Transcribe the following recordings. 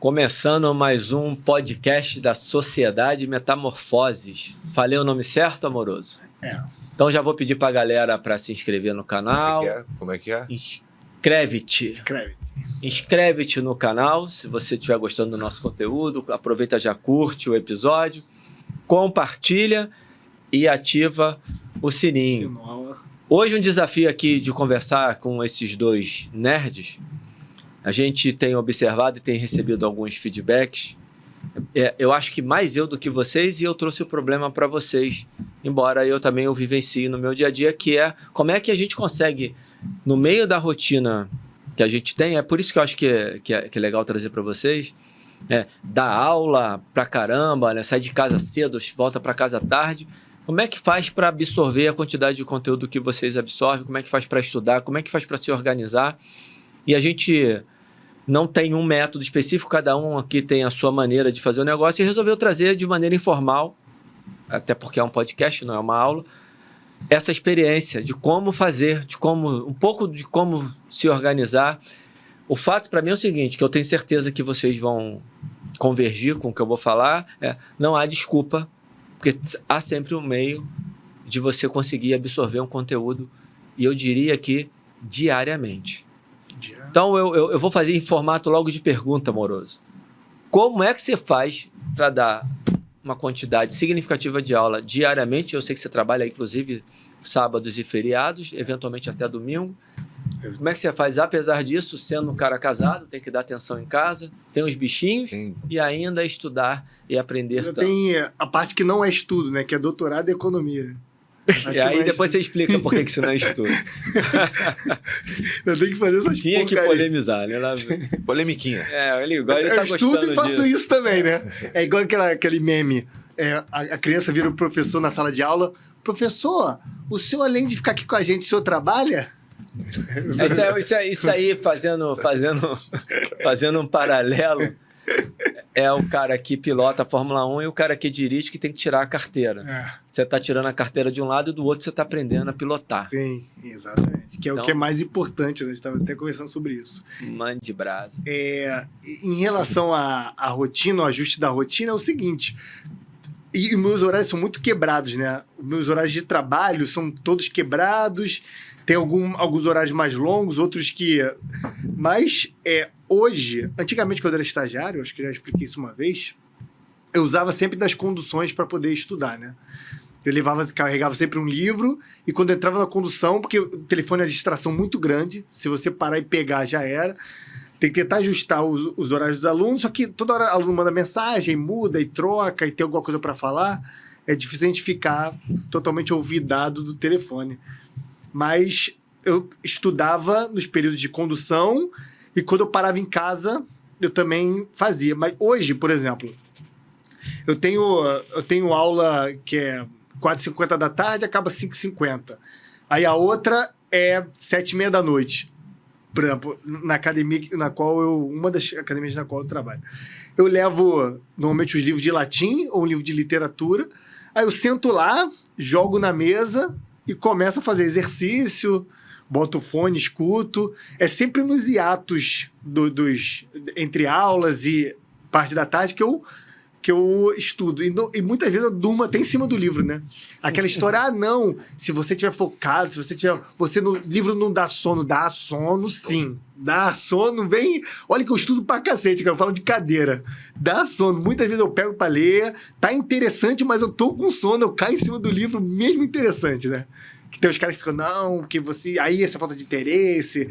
Começando mais um podcast da Sociedade Metamorfoses. Falei o nome certo, amoroso? Então já vou pedir para a galera para se inscrever no canal. Como é que é? Inscreve-te. Inscreve-te no canal, se você estiver gostando do nosso conteúdo. Aproveita, já curte o episódio, compartilha e ativa o sininho. Hoje um desafio aqui de conversar com esses dois nerds. A gente tem observado e tem recebido alguns feedbacks. Eu acho que mais eu do que vocês, e eu trouxe o problema para vocês, embora eu também o vivencie no meu dia a dia, que é como é que a gente consegue, no meio da rotina que a gente tem, é por isso que eu acho que é legal trazer para vocês, dar aula pra caramba, né? Sai de casa cedo, volta para casa tarde. Como é que faz para absorver a quantidade de conteúdo que vocês absorvem? Como é que faz para estudar? Como é que faz para se organizar? E a gente não tem um método específico, cada um aqui tem a sua maneira de fazer o negócio e resolveu trazer de maneira informal, até porque é um podcast, não é uma aula, essa experiência de como fazer, um pouco de como se organizar. O fato para mim é o seguinte, que eu tenho certeza que vocês vão convergir com o que eu vou falar, não há desculpa, porque há sempre um meio de você conseguir absorver um conteúdo, e eu diria que diariamente. Então eu vou fazer em formato logo de pergunta, amoroso. Como é que você faz para dar uma quantidade significativa de aula diariamente? Eu sei que você trabalha, inclusive, sábados e feriados, eventualmente até domingo. Como é que você faz, apesar disso, sendo um cara casado, tem que dar atenção em casa, tem os bichinhos, sim, e ainda estudar e aprender. Tem a parte que não é estudo, né? Que é doutorado em economia. E aí depois você explica por que isso não é estudo. Eu tenho que fazer essas Tinha que polemizar, né? Polemiquinha. Ele tá gostando estudo e faço isso também, né? É igual aquele meme. A criança vira o professor na sala de aula. Professor, o senhor, além de ficar aqui com a gente, o senhor trabalha? Isso aí, fazendo um paralelo, é o cara que pilota a Fórmula 1 e o cara que dirige, que tem que tirar a carteira. Você está tirando a carteira de um lado e do outro você está aprendendo a pilotar. Sim, exatamente. Que é o que é mais importante, né? A gente estava até conversando sobre isso. Mande brasa. Em relação à rotina, ao ajuste da rotina, é o seguinte... E meus horários são muito quebrados, né? Meus horários de trabalho são todos quebrados. Tem alguns horários mais longos, outros que... Mas hoje, antigamente quando eu era estagiário, acho que já expliquei isso uma vez, eu usava sempre das conduções para poder estudar, né? Eu carregava sempre um livro e quando eu entrava na condução, porque o telefone é uma distração muito grande, se você parar e pegar já era... Tem que tentar ajustar os horários dos alunos, só que toda hora o aluno manda mensagem, muda e troca e tem alguma coisa para falar. É difícil a gente ficar totalmente olvidado do telefone. Mas eu estudava nos períodos de condução e quando eu parava em casa, eu também fazia. Mas hoje, por exemplo, eu tenho aula que é 4h50 da tarde, acaba 5h50. Aí a outra é 7h30 da noite. Por exemplo, na academia uma das academias na qual eu trabalho. Eu levo, normalmente, os livros de latim ou um livro de literatura. Aí eu sento lá, jogo na mesa e começo a fazer exercício, boto o fone, escuto. É sempre nos hiatos entre aulas e parte da tarde que eu estudo. E muitas vezes eu durmo até em cima do livro, né? Aquela história, não, se você estiver focado, você no livro não dá sono sim. Dá sono, vem... Olha que eu estudo pra cacete, cara, eu falo de cadeira. Dá sono. Muitas vezes eu pego pra ler, tá interessante, mas eu tô com sono, eu caio em cima do livro, mesmo interessante, né? Que tem os caras que ficam, não, porque você... Aí essa falta de interesse,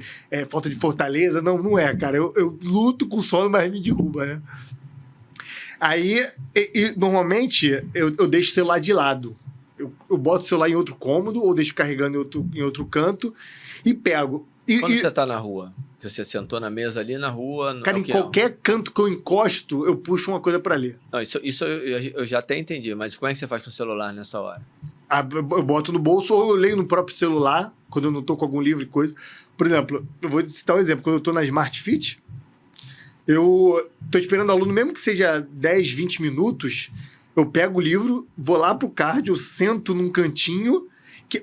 falta de fortaleza. Não é, cara. Eu luto com sono, mas me derruba, né? Aí, normalmente, eu deixo o celular de lado. Eu boto o celular em outro cômodo ou deixo carregando em outro canto e pego. Quando você está na rua? Você sentou na mesa ali na rua? Cara, em qualquer canto que eu encosto, eu puxo uma coisa para ler. Não, isso eu já até entendi, mas como é que você faz com o celular nessa hora? Eu boto no bolso ou eu leio no próprio celular, quando eu não estou com algum livro e coisa. Por exemplo, eu vou citar um exemplo. Quando eu estou na Smart Fit, eu tô esperando o aluno, mesmo que seja 10, 20 minutos, eu pego o livro, vou lá pro cardio, sento num cantinho,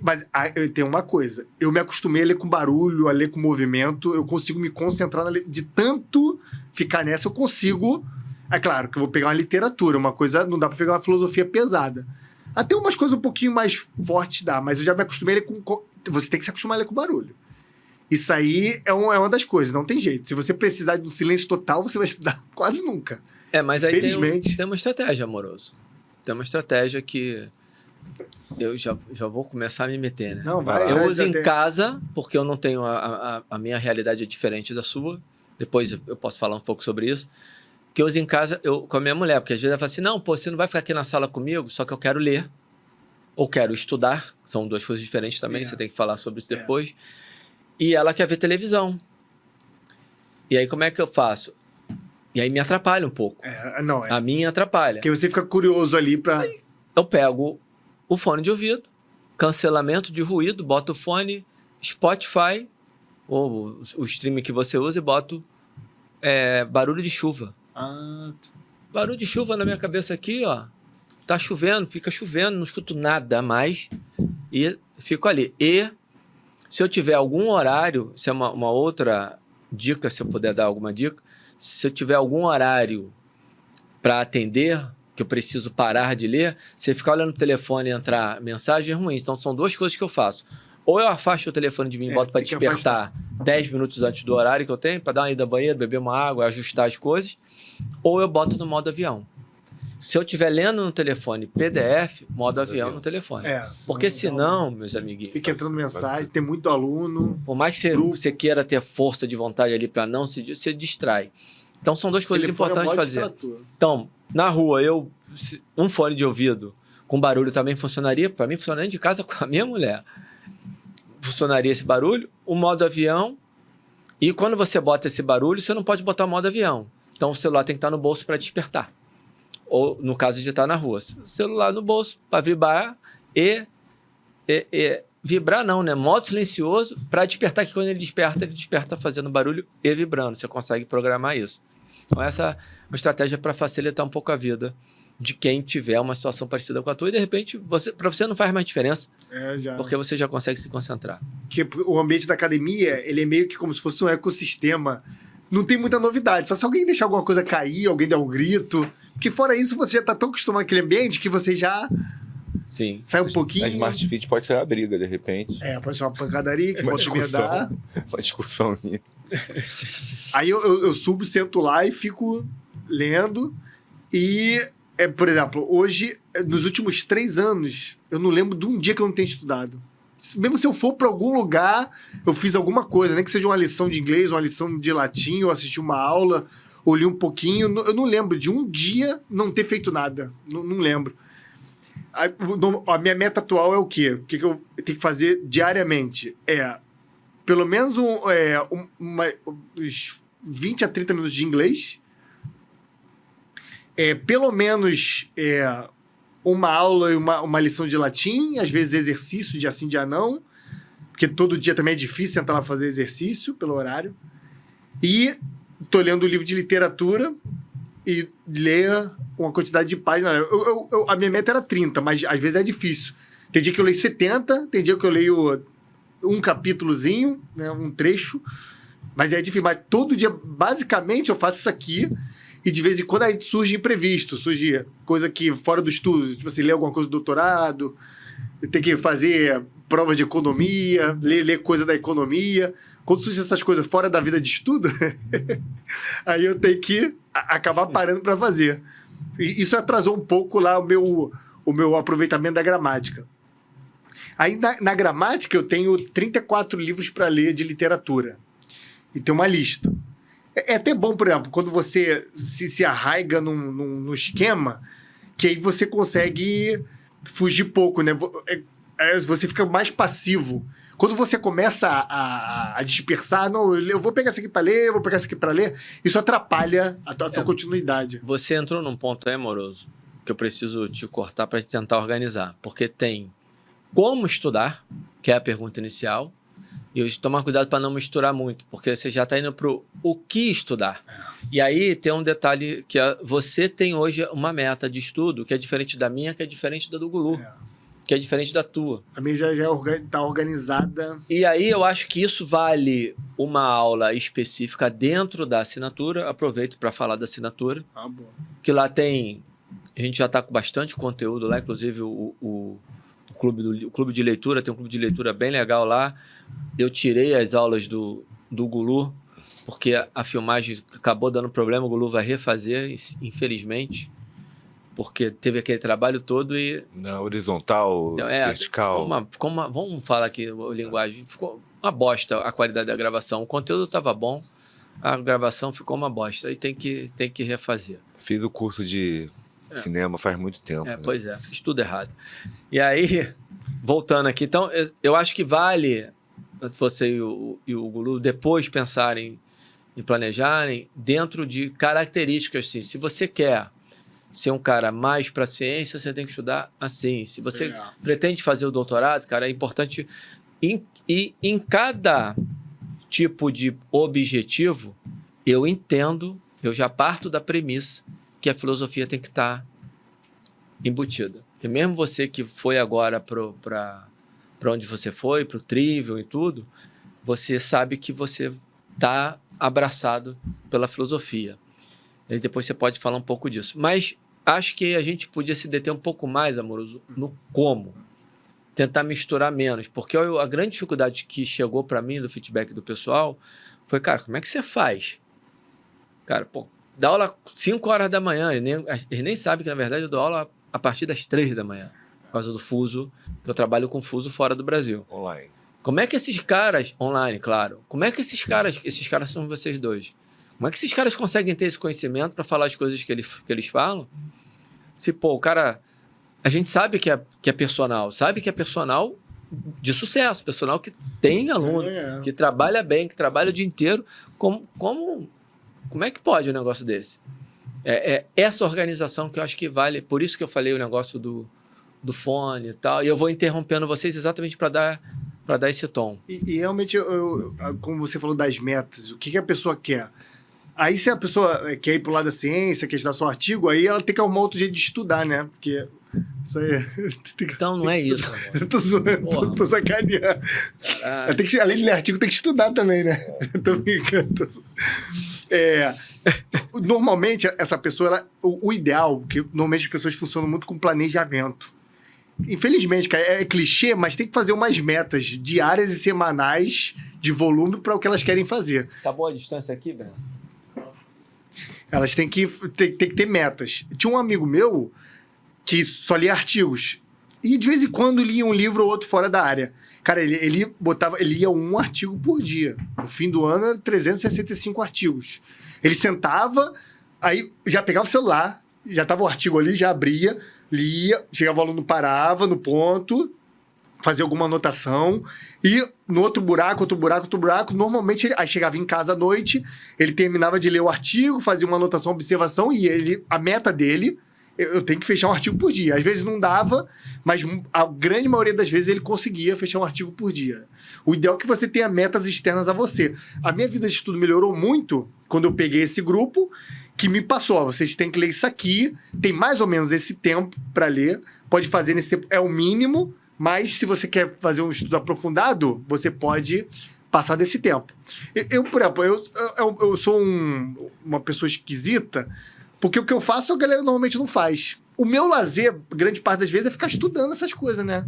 mas tem uma coisa, eu me acostumei a ler com barulho, a ler com movimento, eu consigo me concentrar de tanto ficar nessa, eu consigo... É claro que eu vou pegar uma literatura, uma coisa... Não dá pra pegar uma filosofia pesada. Até umas coisas um pouquinho mais fortes dá, mas eu já me acostumei a ler com... Você tem que se acostumar a ler com barulho. Isso aí é uma das coisas, não tem jeito. Se você precisar de um silêncio total, você vai estudar quase nunca. Mas aí tem uma estratégia, Amoroso. Tem uma estratégia que eu já vou começar a me meter, né? Não, vai. Eu uso em casa, porque eu não tenho... A minha realidade é diferente da sua. Depois eu posso falar um pouco sobre isso. Que eu uso em casa com a minha mulher, porque às vezes ela fala assim, não, pô, você não vai ficar aqui na sala comigo, só que eu quero ler. Ou quero estudar. São duas coisas diferentes também, você tem que falar sobre isso depois. E ela quer ver televisão. E aí, como é que eu faço? E aí me atrapalha um pouco. A minha atrapalha. Porque você fica curioso ali pra... Aí eu pego o fone de ouvido, cancelamento de ruído, boto o fone, Spotify, ou o streaming que você usa, e boto barulho de chuva. Barulho de chuva na minha cabeça aqui, ó. Tá chovendo, fica chovendo, não escuto nada mais. E fico ali. E... se eu tiver algum horário, se é uma outra dica, se eu puder dar alguma dica, se eu tiver algum horário para atender, que eu preciso parar de ler, você ficar olhando o telefone e entrar mensagem é ruim. Então, são duas coisas que eu faço. Ou eu afasto o telefone de mim e boto para despertar 10 minutos antes do horário que eu tenho, para dar uma ida ao banheiro, beber uma água, ajustar as coisas, ou eu boto no modo avião. Se eu estiver lendo no telefone PDF, modo avião no telefone. Porque senão, meus amiguinhos... Fica entrando mensagem, tem muito aluno... Por mais que você queira ter força de vontade ali para não se distrai. Então, são duas coisas importantes de fazer. Então, na rua, um fone de ouvido com barulho também funcionaria. Para mim, funcionaria de casa com a minha mulher. Funcionaria esse barulho. O modo avião. E quando você bota esse barulho, você não pode botar o modo avião. Então, o celular tem que estar no bolso para despertar. Ou, no caso de estar na rua, celular no bolso para vibrar vibrar não, né? Modo silencioso para despertar, que quando ele desperta fazendo barulho e vibrando. Você consegue programar isso. Então, essa é uma estratégia para facilitar um pouco a vida de quem tiver uma situação parecida com a tua. E, de repente, para você não faz mais diferença, porque você já consegue se concentrar. Porque o ambiente da academia, ele é meio que como se fosse um ecossistema. Não tem muita novidade. Só se alguém deixar alguma coisa cair, alguém der um grito... Porque fora isso, você já está tão acostumado com aquele ambiente que você já sai um pouquinho... A Smart Fit pode ser uma briga, de repente. Pode ser uma pancadaria que pode me dar. Uma discussãozinha. Aí eu subo, sento lá e fico lendo. E, por exemplo, hoje, nos últimos 3 anos, eu não lembro de um dia que eu não tenha estudado. Mesmo se eu for para algum lugar, eu fiz alguma coisa, nem que seja uma lição de inglês, uma lição de latim, ou assisti uma aula... olhei um pouquinho, eu não lembro de um dia não ter feito nada. Não lembro. A minha meta atual é o quê? O que eu tenho que fazer diariamente? Pelo menos uns 20 a 30 minutos de inglês. Pelo menos uma aula e uma lição de latim, às vezes exercício de assim, de não. Porque todo dia também é difícil entrar lá fazer exercício pelo horário. E... tô lendo um livro de literatura e ler uma quantidade de páginas. A minha meta era 30, mas às vezes é difícil. Tem dia que eu leio 70, tem dia que eu leio um capítulozinho, né, um trecho, mas é difícil. Mas todo dia, basicamente, eu faço isso aqui e de vez em quando aí surge imprevisto, surge coisa que fora do estudo, tipo assim, ler alguma coisa do doutorado, tem que fazer prova de economia, ler coisa da economia... Quando surgem essas coisas fora da vida de estudo, aí eu tenho que acabar parando para fazer. E isso atrasou um pouco lá o meu aproveitamento da gramática. Aí na gramática eu tenho 34 livros para ler de literatura. E tem uma lista. É até bom, por exemplo, quando você se arraiga num esquema, que aí você consegue fugir pouco, né? Você fica mais passivo. Quando você começa a dispersar, não, eu vou pegar isso aqui para ler, eu vou pegar isso aqui para ler, isso atrapalha a tua continuidade. Você entrou num ponto aí, Amoroso, que eu preciso te cortar para tentar organizar. Porque tem como estudar, que é a pergunta inicial, e tomar cuidado para não misturar muito, porque você já está indo para o que estudar. E aí tem um detalhe que você tem hoje uma meta de estudo que é diferente da minha, que é diferente da do Gulu. que é diferente da tua. A minha já tá organizada. E aí eu acho que isso vale uma aula específica dentro da assinatura. Aproveito para falar da assinatura. Bom. Que lá tem... A gente já está com bastante conteúdo lá, inclusive o clube de leitura, tem um clube de leitura bem legal lá. Eu tirei as aulas do Gulu, porque a filmagem acabou dando problema, o Gulu vai refazer, infelizmente, porque teve aquele trabalho todo e... Na horizontal, vertical. Vamos falar aqui a linguagem. Ficou uma bosta a qualidade da gravação. O conteúdo estava bom, a gravação ficou uma bosta. Aí tem que refazer. Fiz o curso de cinema faz muito tempo. Né? Pois é, fiz tudo errado. E aí, voltando aqui, então, eu acho que vale você e o Gulu depois pensarem e planejarem dentro de características, assim. Se você quer ser um cara mais para a ciência, você tem que estudar assim. Se você pretende fazer o doutorado, cara, é importante... em cada tipo de objetivo, eu entendo, eu já parto da premissa que a filosofia tem que estar embutida. Porque mesmo você que foi agora para onde você foi, para o Trivium e tudo, você sabe que você está abraçado pela filosofia. E depois você pode falar um pouco disso. Mas acho que a gente podia se deter um pouco mais, Amoroso, no como. Tentar misturar menos. Porque a grande dificuldade que chegou para mim do feedback do pessoal foi, cara, como é que você faz? Cara, pô, dá aula 5 horas da manhã. Eles nem sabem que, na verdade, eu dou aula a partir das 3 da manhã. Por causa do fuso, que eu trabalho com fuso fora do Brasil. Online. Como é que esses caras... Online, claro. Como é que esses caras são vocês dois. Como é que esses caras conseguem ter esse conhecimento para falar as coisas que eles falam? Se, pô, o cara... A gente sabe que é personal. Sabe que é personal de sucesso. Personal que tem aluno, que trabalha bem, que trabalha o dia inteiro. Como é que pode um negócio desse? É essa organização que eu acho que vale. Por isso que eu falei o negócio do fone e tal. E eu vou interrompendo vocês exatamente para dar esse tom. E realmente, como você falou das metas, o que a pessoa quer? Aí, se a pessoa quer ir pro lado da ciência, quer estudar seu artigo, aí ela tem que arrumar outro jeito de estudar, né? Porque isso aí... Então, não é isso, amor. Eu tô zoando, tô sacaneando. Além de ler artigo, tem que estudar também, né? Tô brincando. Normalmente, essa pessoa, o ideal, porque normalmente as pessoas funcionam muito com planejamento. Infelizmente, cara, é clichê, mas tem que fazer umas metas diárias e semanais de volume para o que elas querem fazer. Tá boa a distância aqui, Breno? Elas têm que ter metas. Tinha um amigo meu que só lia artigos. E de vez em quando lia um livro ou outro fora da área. Cara, ele lia um artigo por dia. No fim do ano, era 365 artigos. Ele sentava, aí já pegava o celular, já tava o artigo ali, já abria, lia, chegava o aluno, parava no ponto, fazia alguma anotação, e no outro buraco, normalmente aí chegava em casa à noite, ele terminava de ler o artigo, fazia uma anotação, observação, e a meta dele, eu tenho que fechar um artigo por dia. Às vezes não dava, mas a grande maioria das vezes ele conseguia fechar um artigo por dia. O ideal é que você tenha metas externas a você. A minha vida de estudo melhorou muito quando eu peguei esse grupo, que me passou, vocês têm que ler isso aqui, tem mais ou menos esse tempo para ler, pode fazer nesse tempo, é o mínimo, mas se você quer fazer um estudo aprofundado, você pode passar desse tempo. Eu por exemplo, eu sou uma pessoa esquisita, porque o que eu faço a galera normalmente não faz. O meu lazer, grande parte das vezes, é ficar estudando essas coisas, né?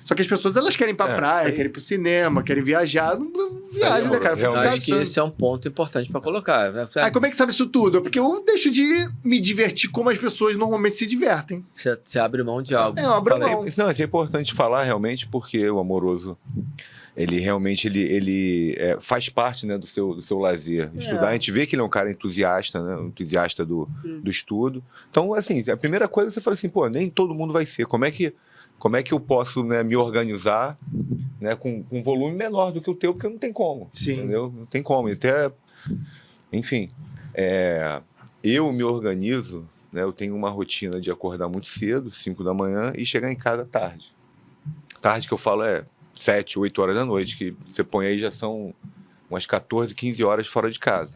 Só que as pessoas, elas querem ir pra praia, querem ir pro cinema, querem viajar. Não viaja, né, cara? Eu acho que esse é um ponto importante pra colocar. Aí como é que sabe isso tudo? Porque eu deixo de me divertir como as pessoas normalmente se divertem. Você abre mão de algo. Eu abro mão. Não, isso é importante falar realmente, porque o Amoroso, ele realmente faz parte, né, do seu lazer. Estudar, a gente vê que ele é um cara entusiasta, né? Um entusiasta do estudo. Então, assim, a primeira coisa você fala assim, pô, nem todo mundo vai ser. Como é que eu posso, né, me organizar, né, com um volume menor do que o teu, porque não tem como. Sim. Entendeu? Não tem como. Até, enfim, eu me organizo, né, eu tenho uma rotina de acordar muito cedo, 5 da manhã, e chegar em casa tarde. Tarde que eu falo 7, 8 horas da noite, que você põe aí já são umas 14, 15 horas fora de casa.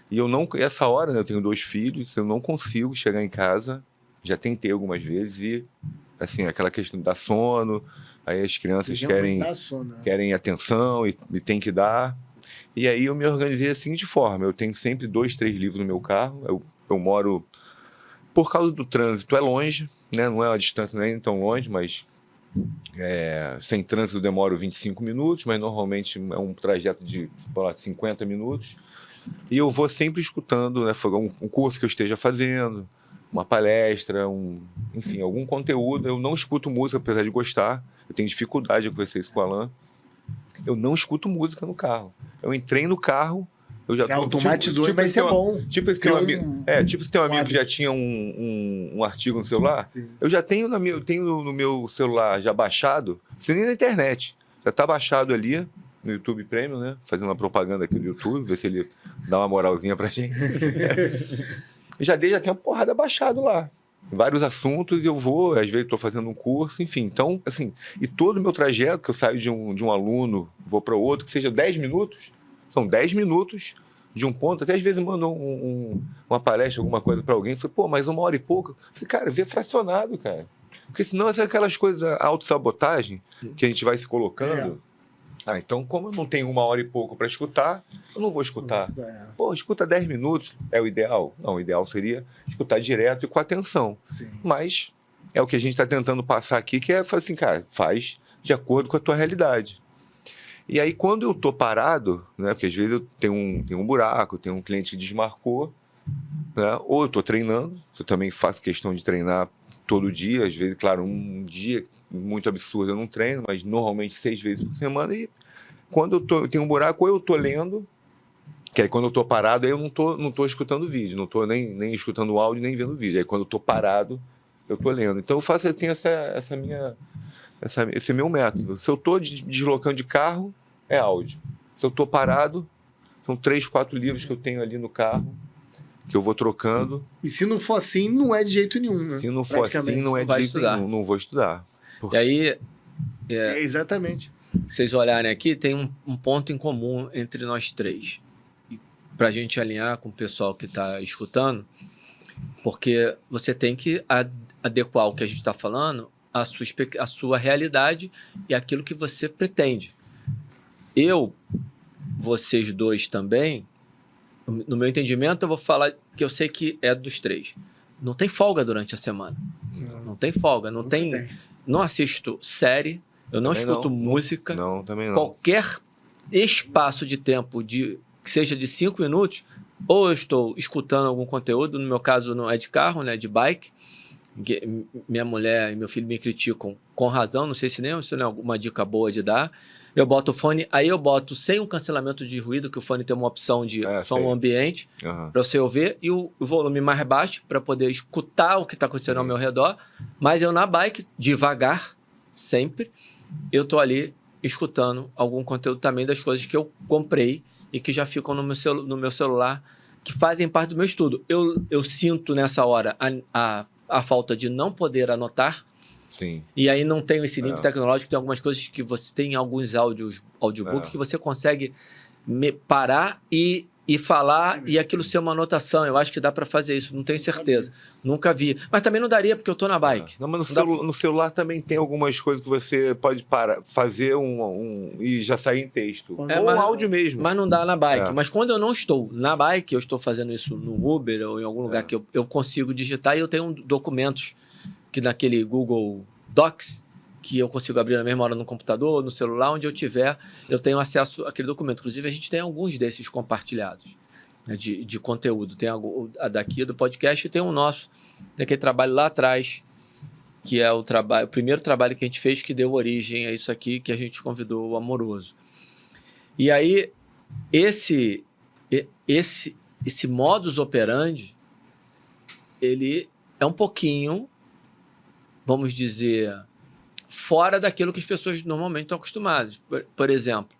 E essa hora, né, eu tenho 2 filhos, eu não consigo chegar em casa, já tentei algumas vezes e assim, aquela questão da sono, aí as crianças querem atenção e tem que dar. E aí eu me organizei da seguinte forma, eu tenho sempre 2, 3 livros no meu carro, eu moro, por causa do trânsito, é longe, né? Não é uma distância nem tão longe, mas sem trânsito eu demoro 25 minutos, mas normalmente é um trajeto de 50 minutos. E eu vou sempre escutando, né, um curso que eu esteja fazendo, uma palestra, enfim, algum conteúdo. Eu não escuto música, apesar de gostar. Eu tenho dificuldade de conversar isso com o Alan. Eu não escuto música no carro. Eu entrei no carro, eu já... automatizou, mas isso é bom. Tipo esse teu amigo que já tinha um artigo no celular. Sim. Eu já tenho, no meu celular já baixado, sem nem na internet. Já está baixado ali no YouTube Premium, né? Fazendo uma propaganda aqui do YouTube, ver se ele dá uma moralzinha pra gente. Já tem uma porrada baixado lá. Vários assuntos e eu vou, às vezes estou fazendo um curso, enfim. Então, assim, e todo o meu trajeto, que eu saio de um aluno, vou para outro, que seja 10 minutos, são 10 minutos de um ponto, até às vezes mando uma palestra, alguma coisa para alguém, falei, pô, mas 1 hora e pouco. Falei, cara, vê fracionado, cara. Porque senão são aquelas coisas, autossabotagem, que a gente vai se colocando. Então, como eu não tenho 1 hora e pouco para escutar, eu não vou escutar. Pô, escuta 10 minutos, é o ideal? Não, o ideal seria escutar direto e com atenção. Sim. Mas é o que a gente está tentando passar aqui, que é, assim, cara, faz de acordo com a tua realidade. E aí, quando eu tô parado, né, porque às vezes eu tenho um buraco, tenho um cliente que desmarcou, né, ou eu tô treinando, eu também faço questão de treinar todo dia, às vezes, claro, um dia muito absurdo eu não treino, mas normalmente 6 vezes por semana. E quando eu tenho um buraco, ou eu tô lendo, que aí quando eu tô parado, aí eu não tô escutando vídeo, não tô nem escutando o áudio, nem vendo vídeo. Aí quando eu tô parado, eu tô lendo. Então eu tenho esse meu método. Se eu tô deslocando de carro, é áudio. Se eu tô parado, são 3, 4 livros que eu tenho ali no carro, que eu vou trocando. E se não for assim, não é de jeito nenhum, né? Se não for assim, não é de jeito nenhum, não vou estudar. E aí... exatamente. Se vocês olharem aqui, tem um ponto em comum entre nós três. Para a gente alinhar com o pessoal que está escutando, porque você tem que adequar o que a gente está falando à sua realidade e aquilo que você pretende. Vocês dois também, no meu entendimento, eu vou falar que eu sei que é dos 3. Não tem folga durante a semana. Não tem folga, não assisto série, eu não escuto música. Não, também não. Qualquer espaço de tempo que seja de 5 minutos, ou eu estou escutando algum conteúdo, no meu caso não é de carro, né, de bike, que minha mulher e meu filho me criticam com razão, não sei se isso não é alguma dica boa de dar. Eu boto o fone, aí eu boto sem um cancelamento de ruído, que o fone tem uma opção de som ambiente, para você ouvir, e o volume mais baixo, para poder escutar o que está acontecendo ao meu redor. Mas eu na bike, devagar, sempre, eu tô ali escutando algum conteúdo também das coisas que eu comprei e que já ficam no meu celular, que fazem parte do meu estudo. Eu sinto nessa hora a falta de não poder anotar. Sim. E aí não tem esse nível tecnológico, tem algumas coisas que você tem, alguns audiobook que você consegue parar e falar e aquilo ser uma anotação. Eu acho que dá para fazer isso, não tenho certeza. Nunca vi. Mas também não daria porque eu tô na bike. Não, mas no celular também tem algumas coisas que você pode fazer e já sair em texto. Ou áudio mesmo. Mas não dá na bike. Mas quando eu não estou na bike, eu estou fazendo isso no Uber ou em algum lugar que eu consigo digitar e eu tenho documentos que naquele Google Docs, que eu consigo abrir na mesma hora no computador, no celular, onde eu tiver, eu tenho acesso àquele documento. Inclusive, a gente tem alguns desses compartilhados, né, de conteúdo. Tem a daqui do podcast e tem o nosso, daquele trabalho lá atrás, que é o primeiro trabalho que a gente fez que deu origem a isso aqui, que a gente convidou o Amoroso. E aí, esse modus operandi, ele é um pouquinho, vamos dizer, fora daquilo que as pessoas normalmente estão acostumadas. Por exemplo,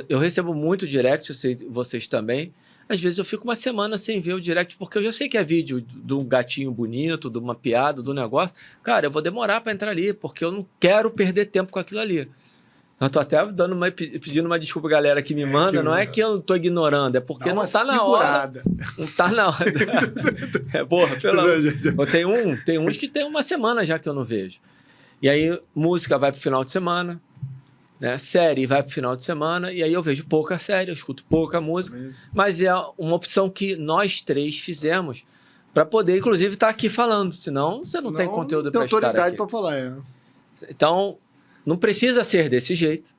eu recebo muito direct, eu sei vocês também. Às vezes eu fico uma semana sem ver o direct, porque eu já sei que é vídeo de um gatinho bonito, de uma piada, do negócio. Cara, eu vou demorar para entrar ali, porque eu não quero perder tempo com aquilo ali. Eu tô até pedindo uma desculpa, galera, que me manda. Não é que eu tô ignorando, é porque não tá na hora. Não tá na hora. Porra, tem uns que tem uma semana já que eu não vejo. E aí, música vai pro final de semana, né? Série vai pro final de semana, e aí eu vejo pouca série, eu escuto pouca música, mas é uma opção que nós três fizemos para poder, inclusive, estar aqui falando, senão você não tem conteúdo para estar aqui. Autoridade para falar, Então, não precisa ser desse jeito,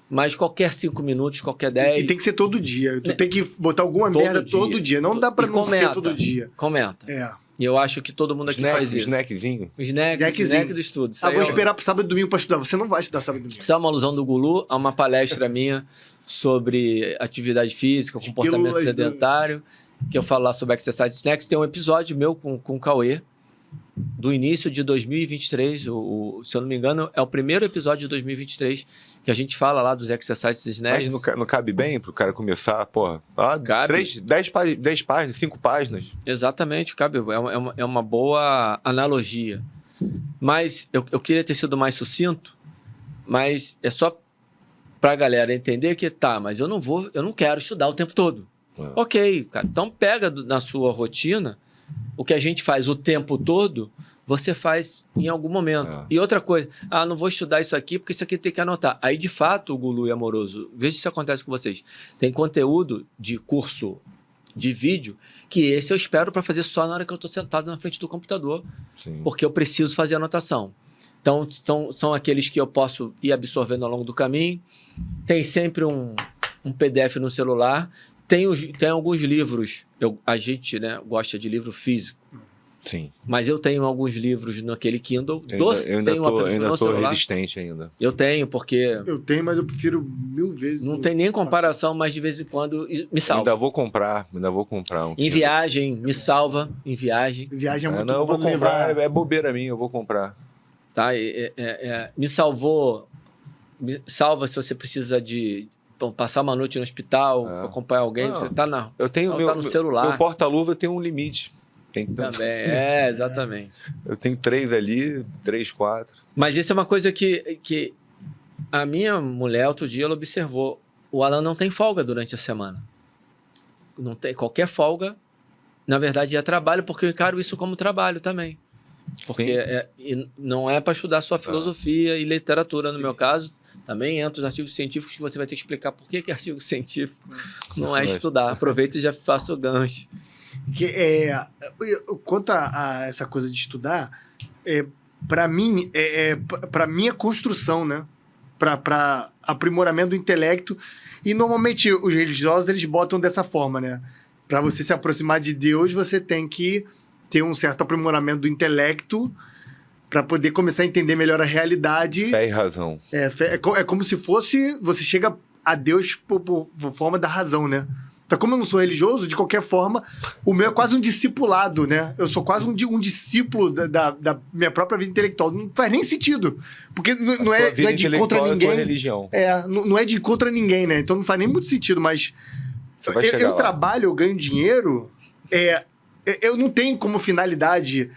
mas qualquer 5 minutos, qualquer 10... E tem que ser todo dia. Tu tem que botar alguma merda todo dia. Não dá pra não ser todo dia. Comenta. E eu acho que todo mundo aqui faz isso. Snackzinho? Snack do estudo. Vou esperar pro sábado e domingo pra estudar. Você não vai estudar sábado e domingo. Isso é uma alusão do Gulu a uma palestra minha sobre atividade física, comportamento sedentário, que eu falo lá sobre Exercise Snacks. Tem um episódio meu com o Cauê, do início de 2023, se eu não me engano, é o primeiro episódio de 2023 que a gente fala lá dos Exercise Snacks. Mas não cabe bem pro cara começar, porra? Cabe. 10 páginas, 5 páginas. Exatamente, cabe. É uma boa analogia. Mas eu queria ter sido mais sucinto, mas é só pra galera entender que mas eu não quero estudar o tempo todo. Ok, cara. Então pega na sua rotina o que a gente faz o tempo todo, você faz em algum momento. E outra coisa, não vou estudar isso aqui porque isso aqui tem que anotar. Aí, de fato, o Gulu e Amoroso, veja se isso acontece com vocês. Tem conteúdo de curso de vídeo que esse eu espero para fazer só na hora que eu estou sentado na frente do computador, porque eu preciso fazer anotação. Então, são aqueles que eu posso ir absorvendo ao longo do caminho. Tem sempre um PDF no celular. Tem alguns livros, a gente, né, gosta de livro físico. Sim. Mas eu tenho alguns livros naquele Kindle. Eu ainda estou resistente ainda. Eu tenho, porque... Eu tenho, mas eu prefiro 1000 vezes. Não tem nem comparação, mas de vez em quando me salva. Ainda vou comprar um Em viagem, me salva. Em viagem. Viagem é muito eu vou comprar, é bobeira minha, eu vou comprar. Tá, me salvou. Me salva se você precisa de... passar uma noite no hospital, acompanhar alguém, você tá no celular. Meu porta-luva tem um limite. Também, exatamente. Eu tenho 3 ali, 3, 4. Mas isso é uma coisa que a minha mulher, outro dia, ela observou. O Alan não tem folga durante a semana. Não tem qualquer folga. Na verdade, é trabalho, porque eu encaro isso como trabalho também. Porque não é para estudar só filosofia e literatura, no meu caso. Também entra os artigos científicos que você vai ter que explicar por que artigo científico não é estudar. Aproveita e já faça o gancho. Quanto a essa coisa de estudar, para mim, para minha construção, né? Para aprimoramento do intelecto. E normalmente os religiosos eles botam dessa forma, né? Para você se aproximar de Deus, você tem que ter um certo aprimoramento do intelecto para poder começar a entender melhor a realidade. Fé e razão. É como se fosse... Você chega a Deus por forma da razão, né? Então, como eu não sou religioso, de qualquer forma, o meu é quase um discipulado, né? Eu sou quase um discípulo da minha própria vida intelectual. Não faz nem sentido. Porque não é de contra ninguém. Religião. Não é de contra ninguém, né? Então não faz nem muito sentido, mas... Eu trabalho, eu ganho dinheiro, eu não tenho como finalidade...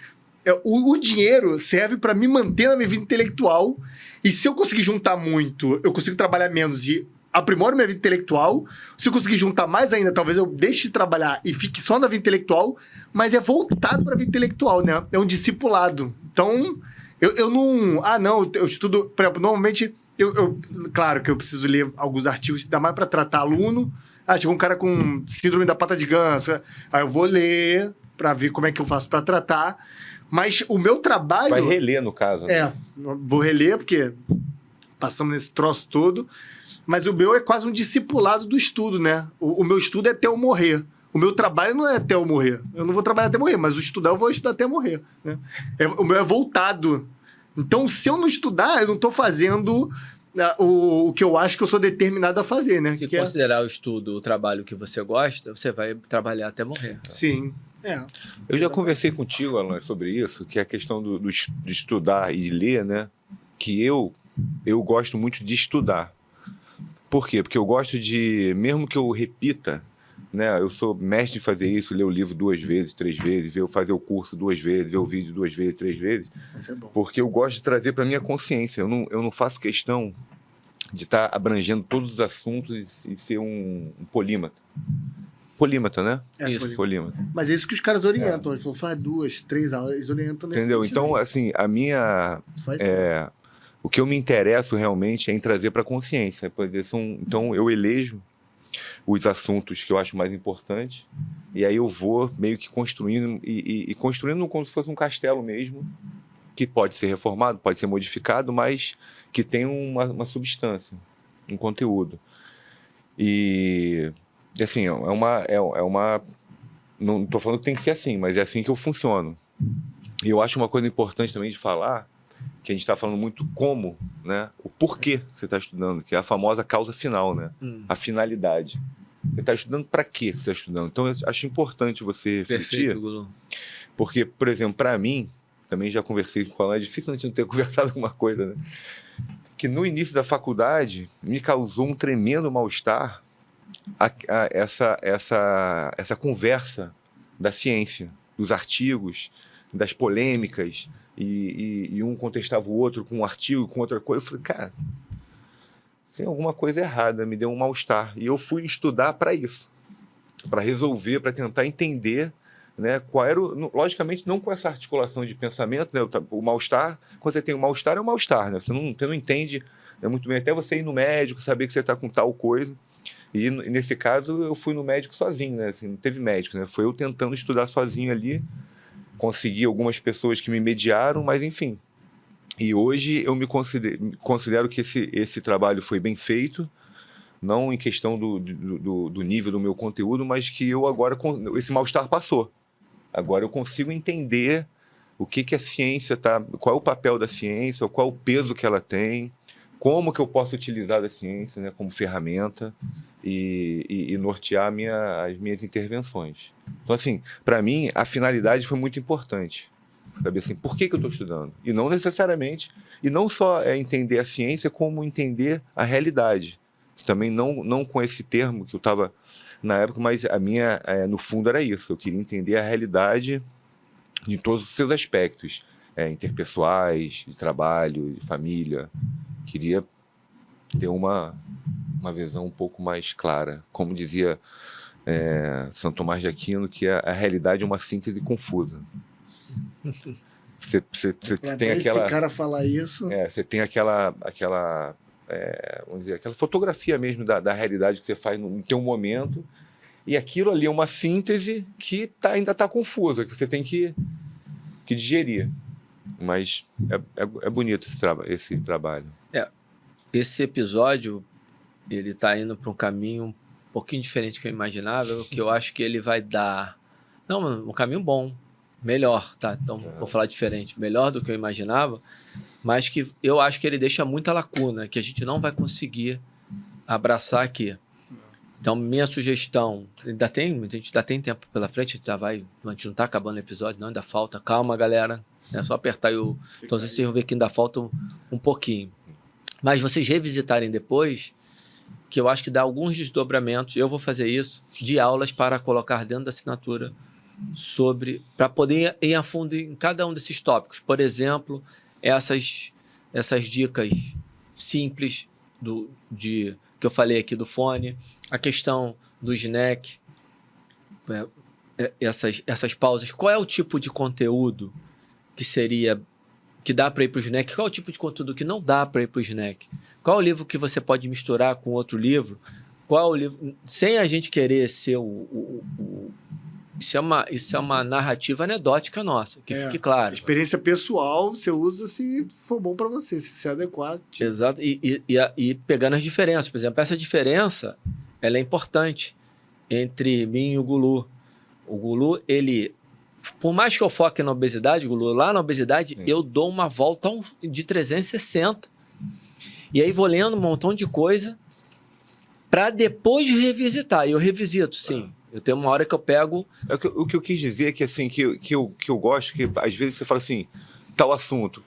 O dinheiro serve para me manter na minha vida intelectual, e se eu conseguir juntar muito, eu consigo trabalhar menos e aprimoro minha vida intelectual. Se eu conseguir juntar mais ainda, talvez eu deixe de trabalhar e fique só na vida intelectual, mas é voltado para a vida intelectual, né? É um discipulado. Então, eu não... eu estudo... Por exemplo, normalmente, claro que eu preciso ler alguns artigos, ainda mais para tratar aluno. Chegou um cara com síndrome da pata de ganso, aí eu vou ler para ver como é que eu faço para tratar. Mas o meu trabalho... Vai reler, no caso. Né? Vou reler, porque passamos nesse troço todo. Mas o meu é quase um discipulado do estudo, né? O meu estudo é até eu morrer. O meu trabalho não é até eu morrer. Eu não vou trabalhar até morrer, mas o estudar eu vou estudar até morrer. Né? O meu é voltado. Então, se eu não estudar, eu não estou fazendo o que eu acho que eu sou determinado a fazer, né? Se considerar o estudo o trabalho que você gosta, você vai trabalhar até morrer. Sim. Eu já conversei contigo, Alan, sobre isso, que é a questão de estudar e de ler, né? Que eu gosto muito de estudar. Por quê? Porque eu gosto de, mesmo que eu repita, né? Eu sou mestre em fazer isso, ler o livro 2 vezes, 3 vezes, fazer o curso 2 vezes, ver o vídeo 2 vezes, 3 vezes. Isso é bom. Porque eu gosto de trazer para minha consciência. Eu não faço questão de estar abrangendo todos os assuntos e ser um polímata. polímata, né? Isso. Polímata. Mas é isso que os caras orientam. Ele falou, faz 2, 3 aulas, eles orientam nesse Entendeu? sentido Então, aí. assim, a minha... Faz o que eu me interesso realmente é em trazer para a consciência. Então, eu elejo os assuntos que eu acho mais importantes e aí eu vou meio que construindo e construindo como se fosse um castelo mesmo, que pode ser reformado, pode ser modificado, mas que tem uma substância, um conteúdo. E, assim, não estou falando que tem que ser assim, mas é assim que eu funciono. E eu acho uma coisa importante também de falar, que a gente está falando muito como, né? O porquê você está estudando, que é a famosa causa final, né? A finalidade. Você está estudando para quê você está estudando? Então, eu acho importante você refletir. Perfeito, porque, por exemplo, para mim, também já conversei com ela, é difícil a gente não ter conversado alguma coisa, né? Que no início da faculdade me causou um tremendo mal-estar essa conversa da ciência, dos artigos, das polêmicas, e um contestava o outro com um artigo, com outra coisa. Eu falei, cara, tem alguma coisa errada, me deu um mal-estar. E eu fui estudar para isso, para resolver, para tentar entender, né, qual era logicamente, não com essa articulação de pensamento, né, o mal-estar, quando você tem o mal-estar, é o mal-estar, né, você não entende muito bem, até você ir no médico, saber que você está com tal coisa. E nesse caso, eu fui no médico sozinho, né, assim, não teve médico, né, foi eu tentando estudar sozinho ali, consegui algumas pessoas que me mediaram, mas enfim. E hoje eu me considero que esse trabalho foi bem feito, não em questão do nível do meu conteúdo, mas que eu agora, esse mal-estar passou. Agora eu consigo entender o que a ciência qual é o papel da ciência, qual é o peso que ela tem, como que eu posso utilizar a ciência, né, como ferramenta e nortear as minhas intervenções. Então, assim, para mim, a finalidade foi muito importante. Saber assim, por que eu estou estudando? E não necessariamente, e não só entender a ciência, como entender a realidade. Também não com esse termo que eu estava na época, mas a minha, no fundo, era isso. Eu queria entender a realidade de todos os seus aspectos, interpessoais, de trabalho, de família. Queria ter uma visão um pouco mais clara. Como dizia São Tomás de Aquino, que a realidade é uma síntese confusa. Você tem aquela... Esse cara falar isso... você tem aquela vamos dizer, aquela fotografia mesmo da realidade que você faz no teu momento, e aquilo ali é uma síntese que ainda está confusa, que você tem que digerir. Mas é bonito esse trabalho. Esse episódio, ele está indo para um caminho um pouquinho diferente do que eu imaginava, que eu acho que ele vai dar... Não, um caminho bom, melhor, tá? Então, vou falar diferente. Melhor do que eu imaginava, mas que eu acho que ele deixa muita lacuna, que a gente não vai conseguir abraçar aqui. Então, minha sugestão, a gente ainda tem tempo pela frente, a gente não está acabando o episódio, não, ainda falta. Calma, galera, é só apertar aí o... Então, vocês vão ver que ainda falta um pouquinho. Mas vocês revisitarem depois, que eu acho que dá alguns desdobramentos, eu vou fazer isso, de aulas para colocar dentro da assinatura para poder ir a fundo em cada um desses tópicos. Por exemplo, essas dicas simples que eu falei aqui do fone, a questão do snack, essas pausas. Qual é o tipo de conteúdo que dá para ir para o snack? Qual é o tipo de conteúdo que não dá para ir para o snack? Qual é o livro que você pode misturar com outro livro? Qual é o livro... Sem a gente querer ser Isso é uma narrativa anedótica nossa, que fique claro. Experiência pessoal, você usa se for bom para você, se adequar. Tipo. Exato, e pegando as diferenças. Por exemplo, essa diferença, ela é importante entre mim e o Gulu. O Gulu, ele... Por mais que eu foque na obesidade, Gulu, lá na obesidade, eu dou uma volta de 360. E aí vou lendo um montão de coisa para depois revisitar. E eu revisito, sim. Eu tenho uma hora que eu pego... O que eu quis dizer é que, assim, que eu gosto, que às vezes você fala assim, tal assunto,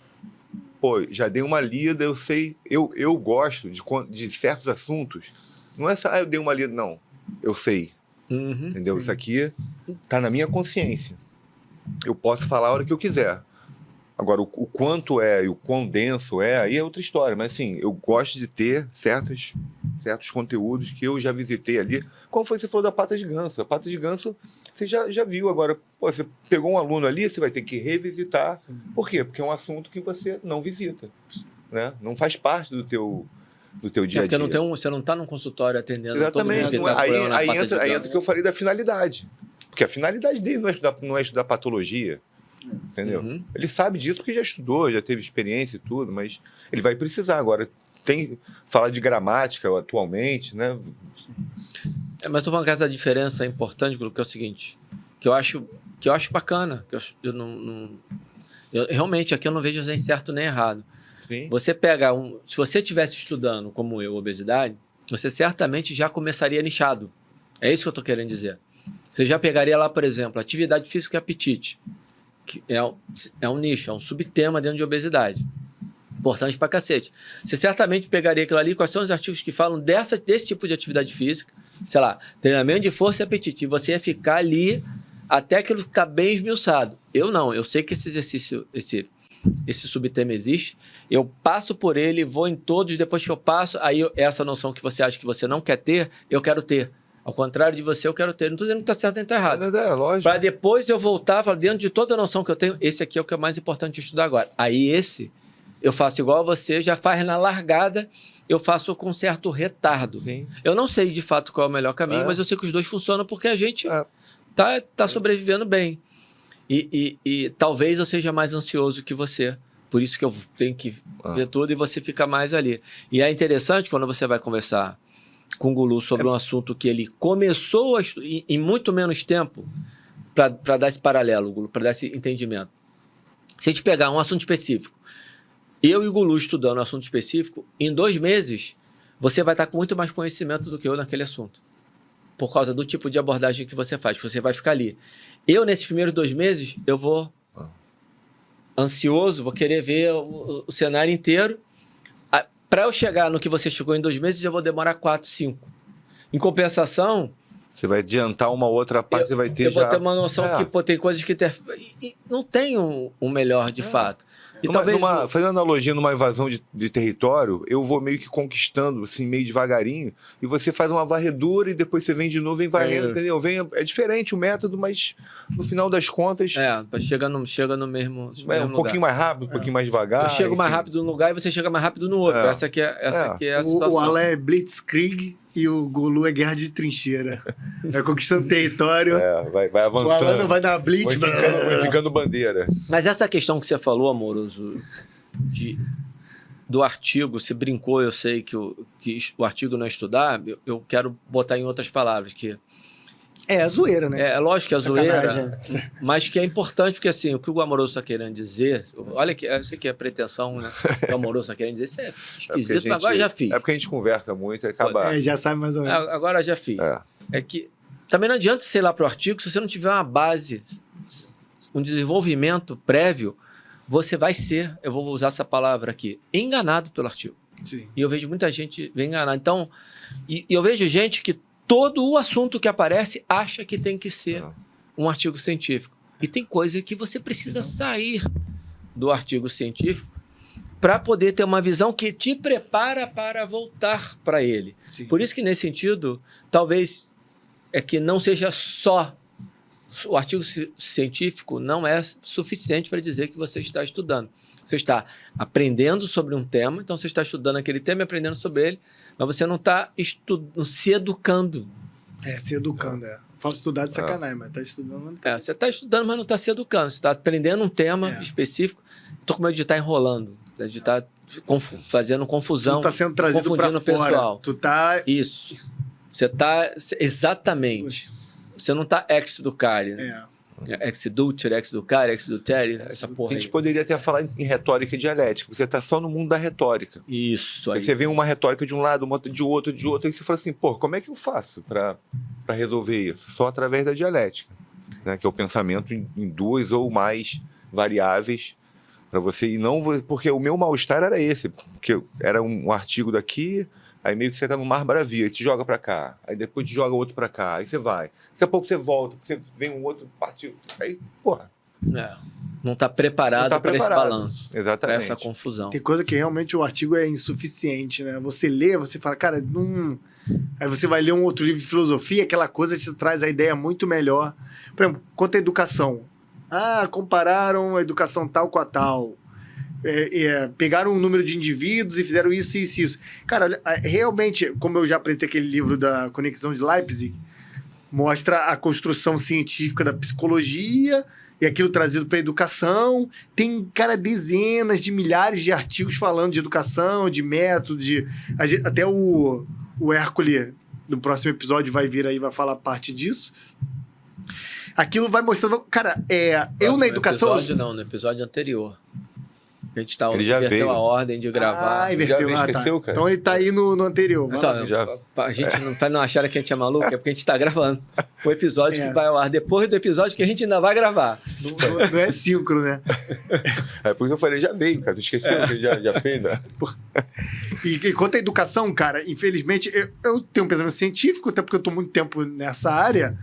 pô, já dei uma lida, eu sei, eu gosto de certos assuntos, não é só, eu dei uma lida, não, eu sei, entendeu? Sim. Isso aqui tá na minha consciência, eu posso falar a hora que eu quiser, Agora, o quanto é e o quão denso é, aí é outra história. Mas, assim, eu gosto de ter certos conteúdos que eu já visitei ali. Como foi você falou da pata de ganso? A pata de ganso, você já viu. Agora, pô, você pegou um aluno ali, você vai ter que revisitar. Por quê? Porque é um assunto que você não visita, né? Não faz parte do teu dia a dia. Porque você não está num consultório atendendo. Exatamente. Todo mundo Aí entra o que eu falei da finalidade. Porque a finalidade dele não é estudar patologia. Entendeu? Uhum. Ele sabe disso porque já estudou, já teve experiência e tudo, mas ele vai precisar agora. Fala de gramática atualmente, né? Mas estou falando que essa diferença é importante, que é o seguinte, que eu acho bacana, que eu realmente aqui eu não vejo nem certo nem errado. Sim. Você pega se você estivesse estudando como eu, obesidade, você certamente já começaria nichado. É isso que eu estou querendo dizer. Você já pegaria lá, por exemplo, atividade física e apetite, que é um nicho, é um subtema dentro de obesidade. Importante pra cacete. Você certamente pegaria aquilo ali, quais são os artigos que falam desse tipo de atividade física, sei lá, treinamento de força e apetite, e você ia ficar ali até aquilo ficar bem esmiuçado. Eu não, eu sei que esse exercício, esse subtema existe, eu passo por ele, vou em todos, depois que eu passo, aí essa noção que você acha que você não quer ter, eu quero ter. Ao contrário de você, eu quero ter. Não estou dizendo que está certo nem está errado. É lógico. Para depois eu voltar, falar, dentro de toda a noção que eu tenho, esse aqui é o que é mais importante estudar agora. Aí eu faço igual a você, já faz na largada, eu faço com certo retardo. Sim. Eu não sei de fato qual é o melhor caminho, mas eu sei que os dois funcionam porque a gente tá sobrevivendo bem. E talvez eu seja mais ansioso que você. Por isso que eu tenho que ver tudo e você fica mais ali. E é interessante quando você vai conversar com o Gulu sobre um assunto que ele começou em muito menos tempo para dar esse paralelo, Gulu, para dar esse entendimento. Se a gente pegar um assunto específico, eu e o Gulu estudando um assunto específico, em 2 meses, você vai estar com muito mais conhecimento do que eu naquele assunto. Por causa do tipo de abordagem que você faz, você vai ficar ali. Eu, nesses primeiros 2 meses, eu vou ansioso, vou querer ver o cenário inteiro. Para eu chegar no que você chegou em 2 meses, eu vou demorar 4, 5. Em compensação... Você vai adiantar uma outra parte, você vai ter já... Eu vou ter uma noção que tem coisas que... não tem um melhor, de fato. E talvez... Fazendo analogia numa invasão de território, eu vou meio que conquistando, assim, meio devagarinho, e você faz uma varredura e depois você vem de novo, vem varrendo, entendeu? É diferente o método, mas no final das contas... chega no mesmo um pouquinho mais rápido, um pouquinho mais devagar. Eu chego mais rápido num lugar e você chega mais rápido no outro. Essa aqui é a situação. O Alé é Blitzkrieg e o Gulu é guerra de trincheira. Vai conquistando território. Vai avançando. O Alé não vai dar blitz. Vai ficando bandeira. Mas essa questão que você falou, Amoroso, do artigo, você brincou, eu sei que o artigo não é estudar, eu quero botar em outras palavras, que... É zoeira, né? É lógico que é zoeira, mas que é importante, porque assim, o que o Amoroso está querendo dizer, olha que eu sei que é pretensão, né? O que o Amoroso está querendo dizer, isso é esquisito, mas agora já fiz. É porque a gente conversa muito e acaba... já sabe mais ou menos. Agora já fiz. É que também não adianta você ir lá para o artigo, se você não tiver uma base, um desenvolvimento prévio, você vai ser, eu vou usar essa palavra aqui, enganado pelo artigo. Sim. E eu vejo muita gente enganada. Então, e eu vejo gente que todo o assunto que aparece acha que tem que ser um artigo científico. E tem coisa que você precisa sair do artigo científico para poder ter uma visão que te prepara para voltar para ele. Sim. Por isso que, nesse sentido, talvez é que não seja só... O artigo científico não é suficiente para dizer que você está estudando. Você está aprendendo sobre um tema, então você está estudando aquele tema e aprendendo sobre ele, mas você não está se educando. Se educando, Falta estudar de sacanagem, mas está estudando. Você está estudando, mas não está se educando. Você está aprendendo um tema específico. Estou com medo de estar enrolando, de estar fazendo confusão. Tu está sendo trazido para fora. Pessoal. Tu tá... Isso. Você está... Exatamente. Você não está ex do cara. Ex dutere, ex do cara, ex do tere, essa porra. A gente poderia até falar em retórica dialética. Você está só no mundo da retórica. Isso. Aí você vê uma retórica de um lado, uma de outro, aí você fala assim, como é que eu faço para resolver isso? Só através da dialética, né? Que é o pensamento em 2 ou mais variáveis para você. E não porque o meu mal-estar era esse, porque era um artigo daqui... Aí meio que você tá no mar bravio, aí te joga pra cá, aí depois te joga outro pra cá, aí você vai. Daqui a pouco você volta, você vem um outro partido, aí, porra. Não está preparado para esse balanço. Exatamente. Para essa confusão. Tem coisa que realmente o artigo é insuficiente, né? Você lê, você fala, cara, não... Aí você vai ler um outro livro de filosofia, aquela coisa te traz a ideia muito melhor. Por exemplo, quanto à educação. Compararam a educação tal com a tal. Pegaram um número de indivíduos e fizeram isso, isso, isso. Cara, realmente, como eu já apresentei aquele livro da Conexão de Leipzig, mostra a construção científica da psicologia e aquilo trazido para a educação. Tem, cara, dezenas de milhares de artigos falando de educação, de método, até o Hércules, no próximo episódio, vai vir aí, vai falar parte disso. Aquilo vai mostrando... Cara, eu na educação... No episódio não, no episódio anterior. A gente inverteu a ordem de gravar. Inverteu. Esqueceu, cara. Então ele tá aí no anterior. A gente não achar que a gente é maluco, é porque a gente tá gravando o episódio que vai ao ar depois do episódio que a gente ainda vai gravar. Não é síncrono, né? É por isso que eu falei, já veio, cara. Tu esqueceu que já fez, né? E quanto à educação, cara, infelizmente, eu tenho um pensamento científico, até porque eu tô muito tempo nessa área.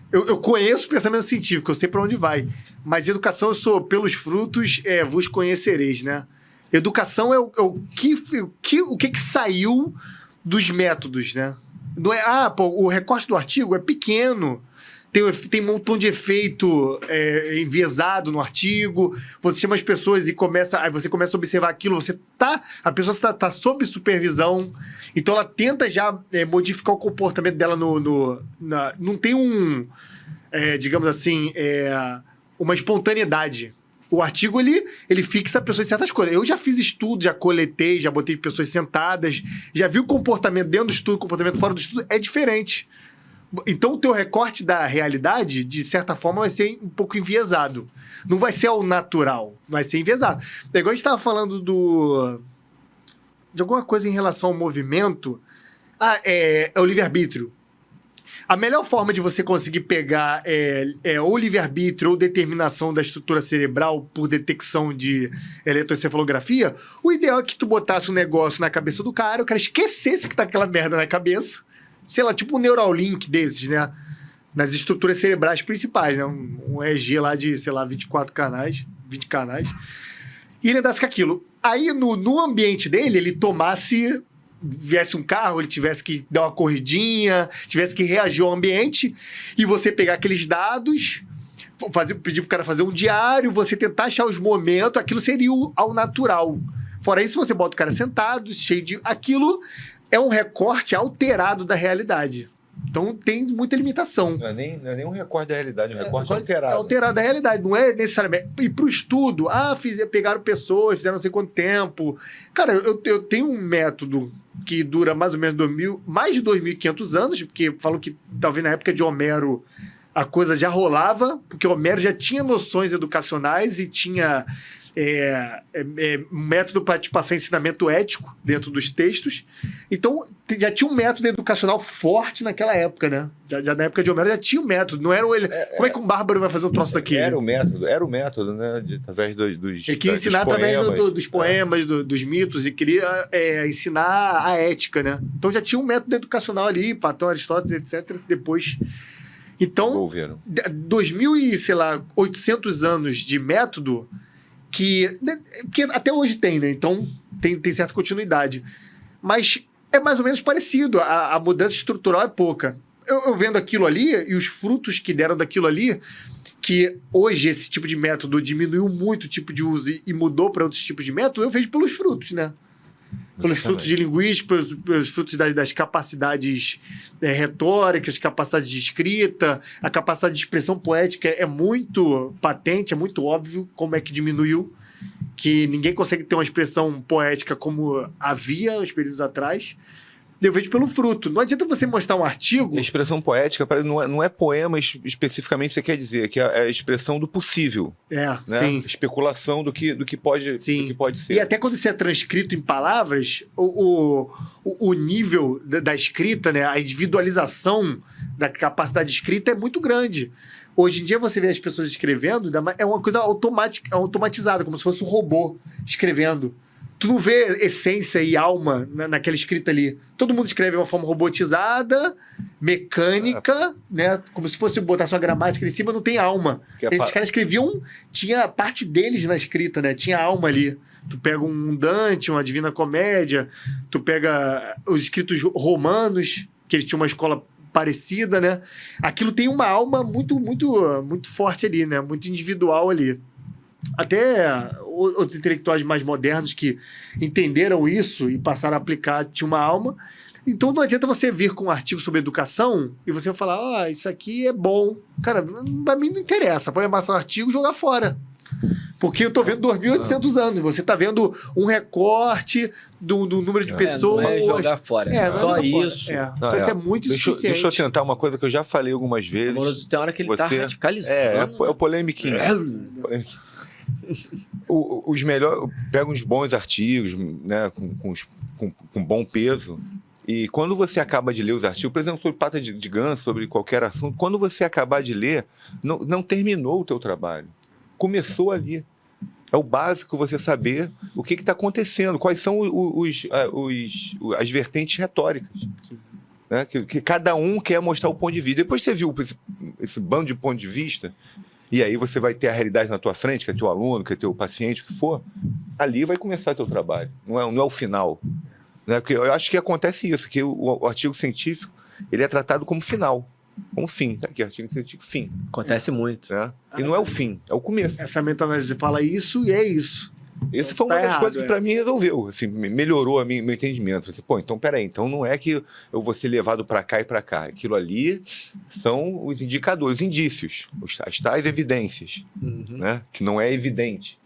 Eu conheço o pensamento científico, eu sei para onde vai. Mas educação, eu sou pelos frutos, vos conhecereis, né? Educação é o que saiu dos métodos, né? Não é, o recorte do artigo é pequeno, tem um montão de efeito enviesado no artigo, você chama as pessoas e aí você começa a observar aquilo, a pessoa está sob supervisão, então ela tenta já modificar o comportamento dela não tem digamos assim, uma espontaneidade. O artigo, ele fixa a pessoa em certas coisas. Eu já fiz estudo, já coletei, já botei pessoas sentadas, já vi o comportamento dentro do estudo, o comportamento fora do estudo é diferente. Então, o teu recorte da realidade, de certa forma, vai ser um pouco enviesado. Não vai ser ao natural, vai ser enviesado. Igual a gente estava falando de alguma coisa em relação ao movimento. É o livre-arbítrio. A melhor forma de você conseguir pegar ou livre-arbítrio ou determinação da estrutura cerebral por detecção de eletroencefalografia, o ideal é que tu botasse um negócio na cabeça do cara, o cara esquecesse que tá aquela merda na cabeça, sei lá, tipo um Neuralink desses, né? Nas estruturas cerebrais principais, né? Um EEG lá de, sei lá, 20 canais, e ele andasse com aquilo. Aí, no ambiente dele, ele viesse um carro, ele tivesse que dar uma corridinha, tivesse que reagir ao ambiente, e você pegar aqueles dados, pedir pro cara fazer um diário, você tentar achar os momentos, aquilo seria ao natural. Fora isso, você bota o cara sentado, cheio de... Aquilo é um recorte alterado da realidade. Então, tem muita limitação. Não é nem um recorte da realidade, um recorte alterado. É alterado da realidade, não é necessariamente... E pro estudo, pegaram pessoas, fizeram não sei quanto tempo. Cara, eu tenho um método que dura mais ou menos mais de 2.500 anos, porque falam que talvez na época de Homero a coisa já rolava, porque Homero já tinha noções educacionais e tinha método para te passar ensinamento ético dentro dos textos. Então, já tinha um método educacional forte naquela época, né? Já na época de Homero já tinha um método. Não era ele. Como é que um bárbaro vai fazer um troço daquele? Era o método, né? Através dos ele queria ensinar através dos poemas, dos mitos, e queria ensinar a ética, né? Então já tinha um método educacional ali, Platão, Aristóteles, etc. Depois. Então, 2.800 anos de método que até hoje tem, né? Então, tem certa continuidade. Mas é mais ou menos parecido. A mudança estrutural é pouca. Eu vendo aquilo ali e os frutos que deram daquilo ali, que hoje esse tipo de método diminuiu muito o tipo de uso e mudou para outros tipos de método, eu vejo pelos frutos, né? Pelos frutos de linguística, pelos frutos das capacidades retóricas, capacidade de escrita, a capacidade de expressão poética é muito patente, é muito óbvio como é que diminuiu, que ninguém consegue ter uma expressão poética como havia uns períodos atrás. Eu vejo pelo fruto. Não adianta você mostrar um artigo... A expressão poética não é poema especificamente, você quer dizer, que é a expressão do possível. Né? Sim. Especulação do que pode ser. E até quando isso é transcrito em palavras, o nível da escrita, né? A individualização da capacidade de escrita é muito grande. Hoje em dia, você vê as pessoas escrevendo, é uma coisa automatizada, como se fosse um robô escrevendo. tu não vê essência e alma naquela escrita ali. Todo mundo escreve de uma forma robotizada, mecânica, né? Como se fosse botar sua gramática em cima, não tem alma. Esses caras escreviam, tinha parte deles na escrita, né? Tinha alma ali. Tu pega um Dante, uma Divina Comédia, tu pega os escritos romanos, que eles tinham uma escola parecida, né? Aquilo tem uma alma muito, muito, muito forte ali, né? Muito individual ali. Até outros intelectuais mais modernos que entenderam isso e passaram a aplicar, tinha uma alma. Então não adianta você vir com um artigo sobre educação e você falar, isso aqui é bom. Cara, pra mim não interessa. Pode amassar um artigo e jogar fora. Porque eu tô vendo 2.800 anos. Você tá vendo um recorte do número de pessoas. Não é jogar fora. Só isso. Então isso é muito insuficiente. Deixa eu tentar uma coisa que eu já falei algumas vezes. Amoroso, tem hora que ele tá radicalizando. É o polêmiquinho. Os melhores... Pega uns bons artigos, né, com bom peso. E quando você acaba de ler os artigos, por exemplo, sobre pata de ganso, sobre qualquer assunto, quando você acabar de ler, não terminou o teu trabalho. Começou ali. É o básico você saber o que está acontecendo, quais são as vertentes retóricas. Né? Que cada um quer mostrar o ponto de vista. Depois você viu esse bando de ponto de vista, e aí você vai ter a realidade na tua frente, que é teu aluno, que é teu paciente, o que for, ali vai começar teu trabalho. Não é o final. Né? Porque eu acho que acontece isso, que o artigo científico ele é tratado como final. Como fim, tá aqui, artigo científico, fim. Acontece muito. Né? E não é o fim, é o começo. Essa meta-análise fala isso e é isso. Esse foi uma das coisas que para mim resolveu, assim, melhorou meu entendimento. Assim, então peraí, então não é que eu vou ser levado para cá e para cá. Aquilo ali são os indicadores, os indícios, as tais evidências, né? Que não é evidente,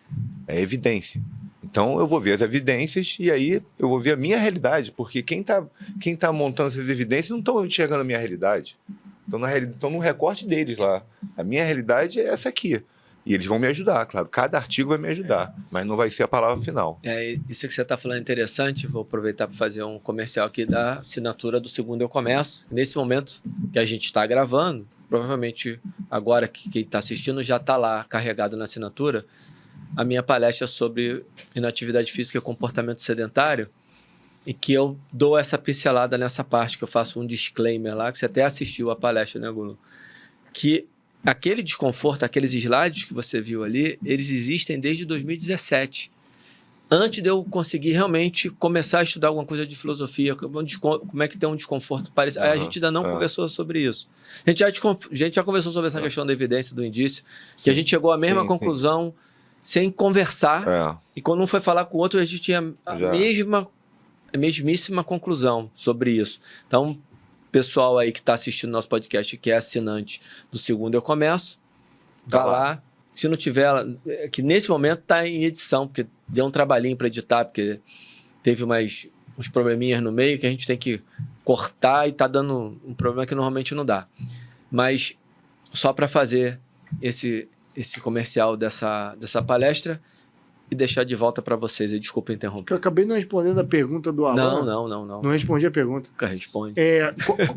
é evidência. Então eu vou ver as evidências e aí eu vou ver a minha realidade, porque quem tá montando essas evidências não estão enxergando a minha realidade. Estão no recorte deles lá. A minha realidade é essa aqui. E eles vão me ajudar, claro. Cada artigo vai me ajudar, mas não vai ser a palavra final. Isso que você está falando é interessante. Vou aproveitar para fazer um comercial aqui da assinatura do Segundo Eu Começo. Nesse momento que a gente está gravando, provavelmente agora que quem está assistindo já está lá carregado na assinatura, a minha palestra sobre inatividade física e comportamento sedentário, e que eu dou essa pincelada nessa parte, que eu faço um disclaimer lá, que você até assistiu a palestra, né, Gulu? Que aquele desconforto, aqueles slides que você viu ali, eles existem desde 2017. Antes de eu conseguir realmente começar a estudar alguma coisa de filosofia, como é que tem um desconforto parecido. A gente ainda não conversou sobre isso. A gente já conversou sobre essa questão da evidência, do indício, que a gente chegou à mesma conclusão sem conversar. E quando um foi falar com o outro, a gente tinha a mesmíssima conclusão sobre isso. Então, pessoal aí que está assistindo nosso podcast, que é assinante do Segundo Eu Começo, vai lá. Se não tiver, que nesse momento está em edição, porque deu um trabalhinho para editar, porque teve uns probleminhas no meio que a gente tem que cortar e está dando um problema que normalmente não dá. Mas só para fazer esse comercial dessa palestra e deixar de volta para vocês. Desculpa interromper. Eu acabei não respondendo a pergunta do Alan. Não. Não respondi a pergunta. Nunca responde.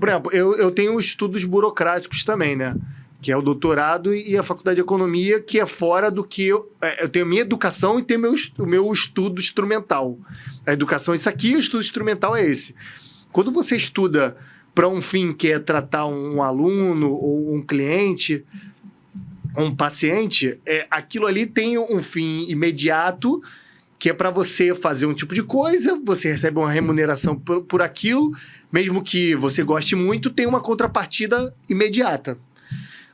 Por exemplo, eu tenho estudos burocráticos também, né? Que é o doutorado e a faculdade de economia, que é fora do que eu tenho a minha educação e tenho o meu estudo instrumental. A educação é isso aqui, o estudo instrumental é esse. Quando você estuda para um fim que é tratar um aluno ou um cliente, um paciente, aquilo ali tem um fim imediato, que é para você fazer um tipo de coisa, você recebe uma remuneração por aquilo, mesmo que você goste muito, tem uma contrapartida imediata.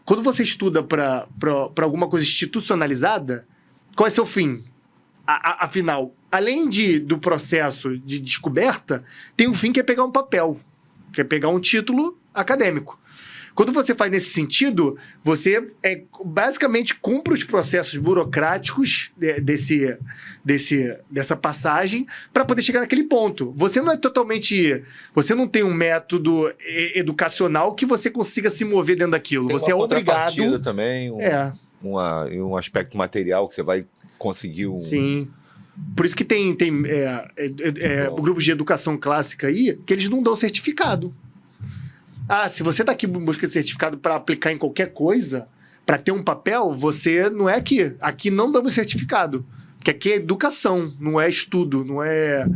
Quando você estuda para alguma coisa institucionalizada, qual é seu fim? Afinal, além do processo de descoberta, tem um fim que é pegar um papel, que é pegar um título acadêmico. Quando você faz nesse sentido, você basicamente cumpre os processos burocráticos dessa passagem para poder chegar naquele ponto. Você não é totalmente... Você não tem um método educacional que você consiga se mover dentro daquilo. Tem você é obrigado... também, um aspecto material que você vai conseguir Sim. Por isso que tem grupos de educação clássica aí que eles não dão certificado. Se você está aqui buscando certificado para aplicar em qualquer coisa, para ter um papel, você não é aqui. Aqui não damos certificado. Porque aqui é educação, não é estudo, não é...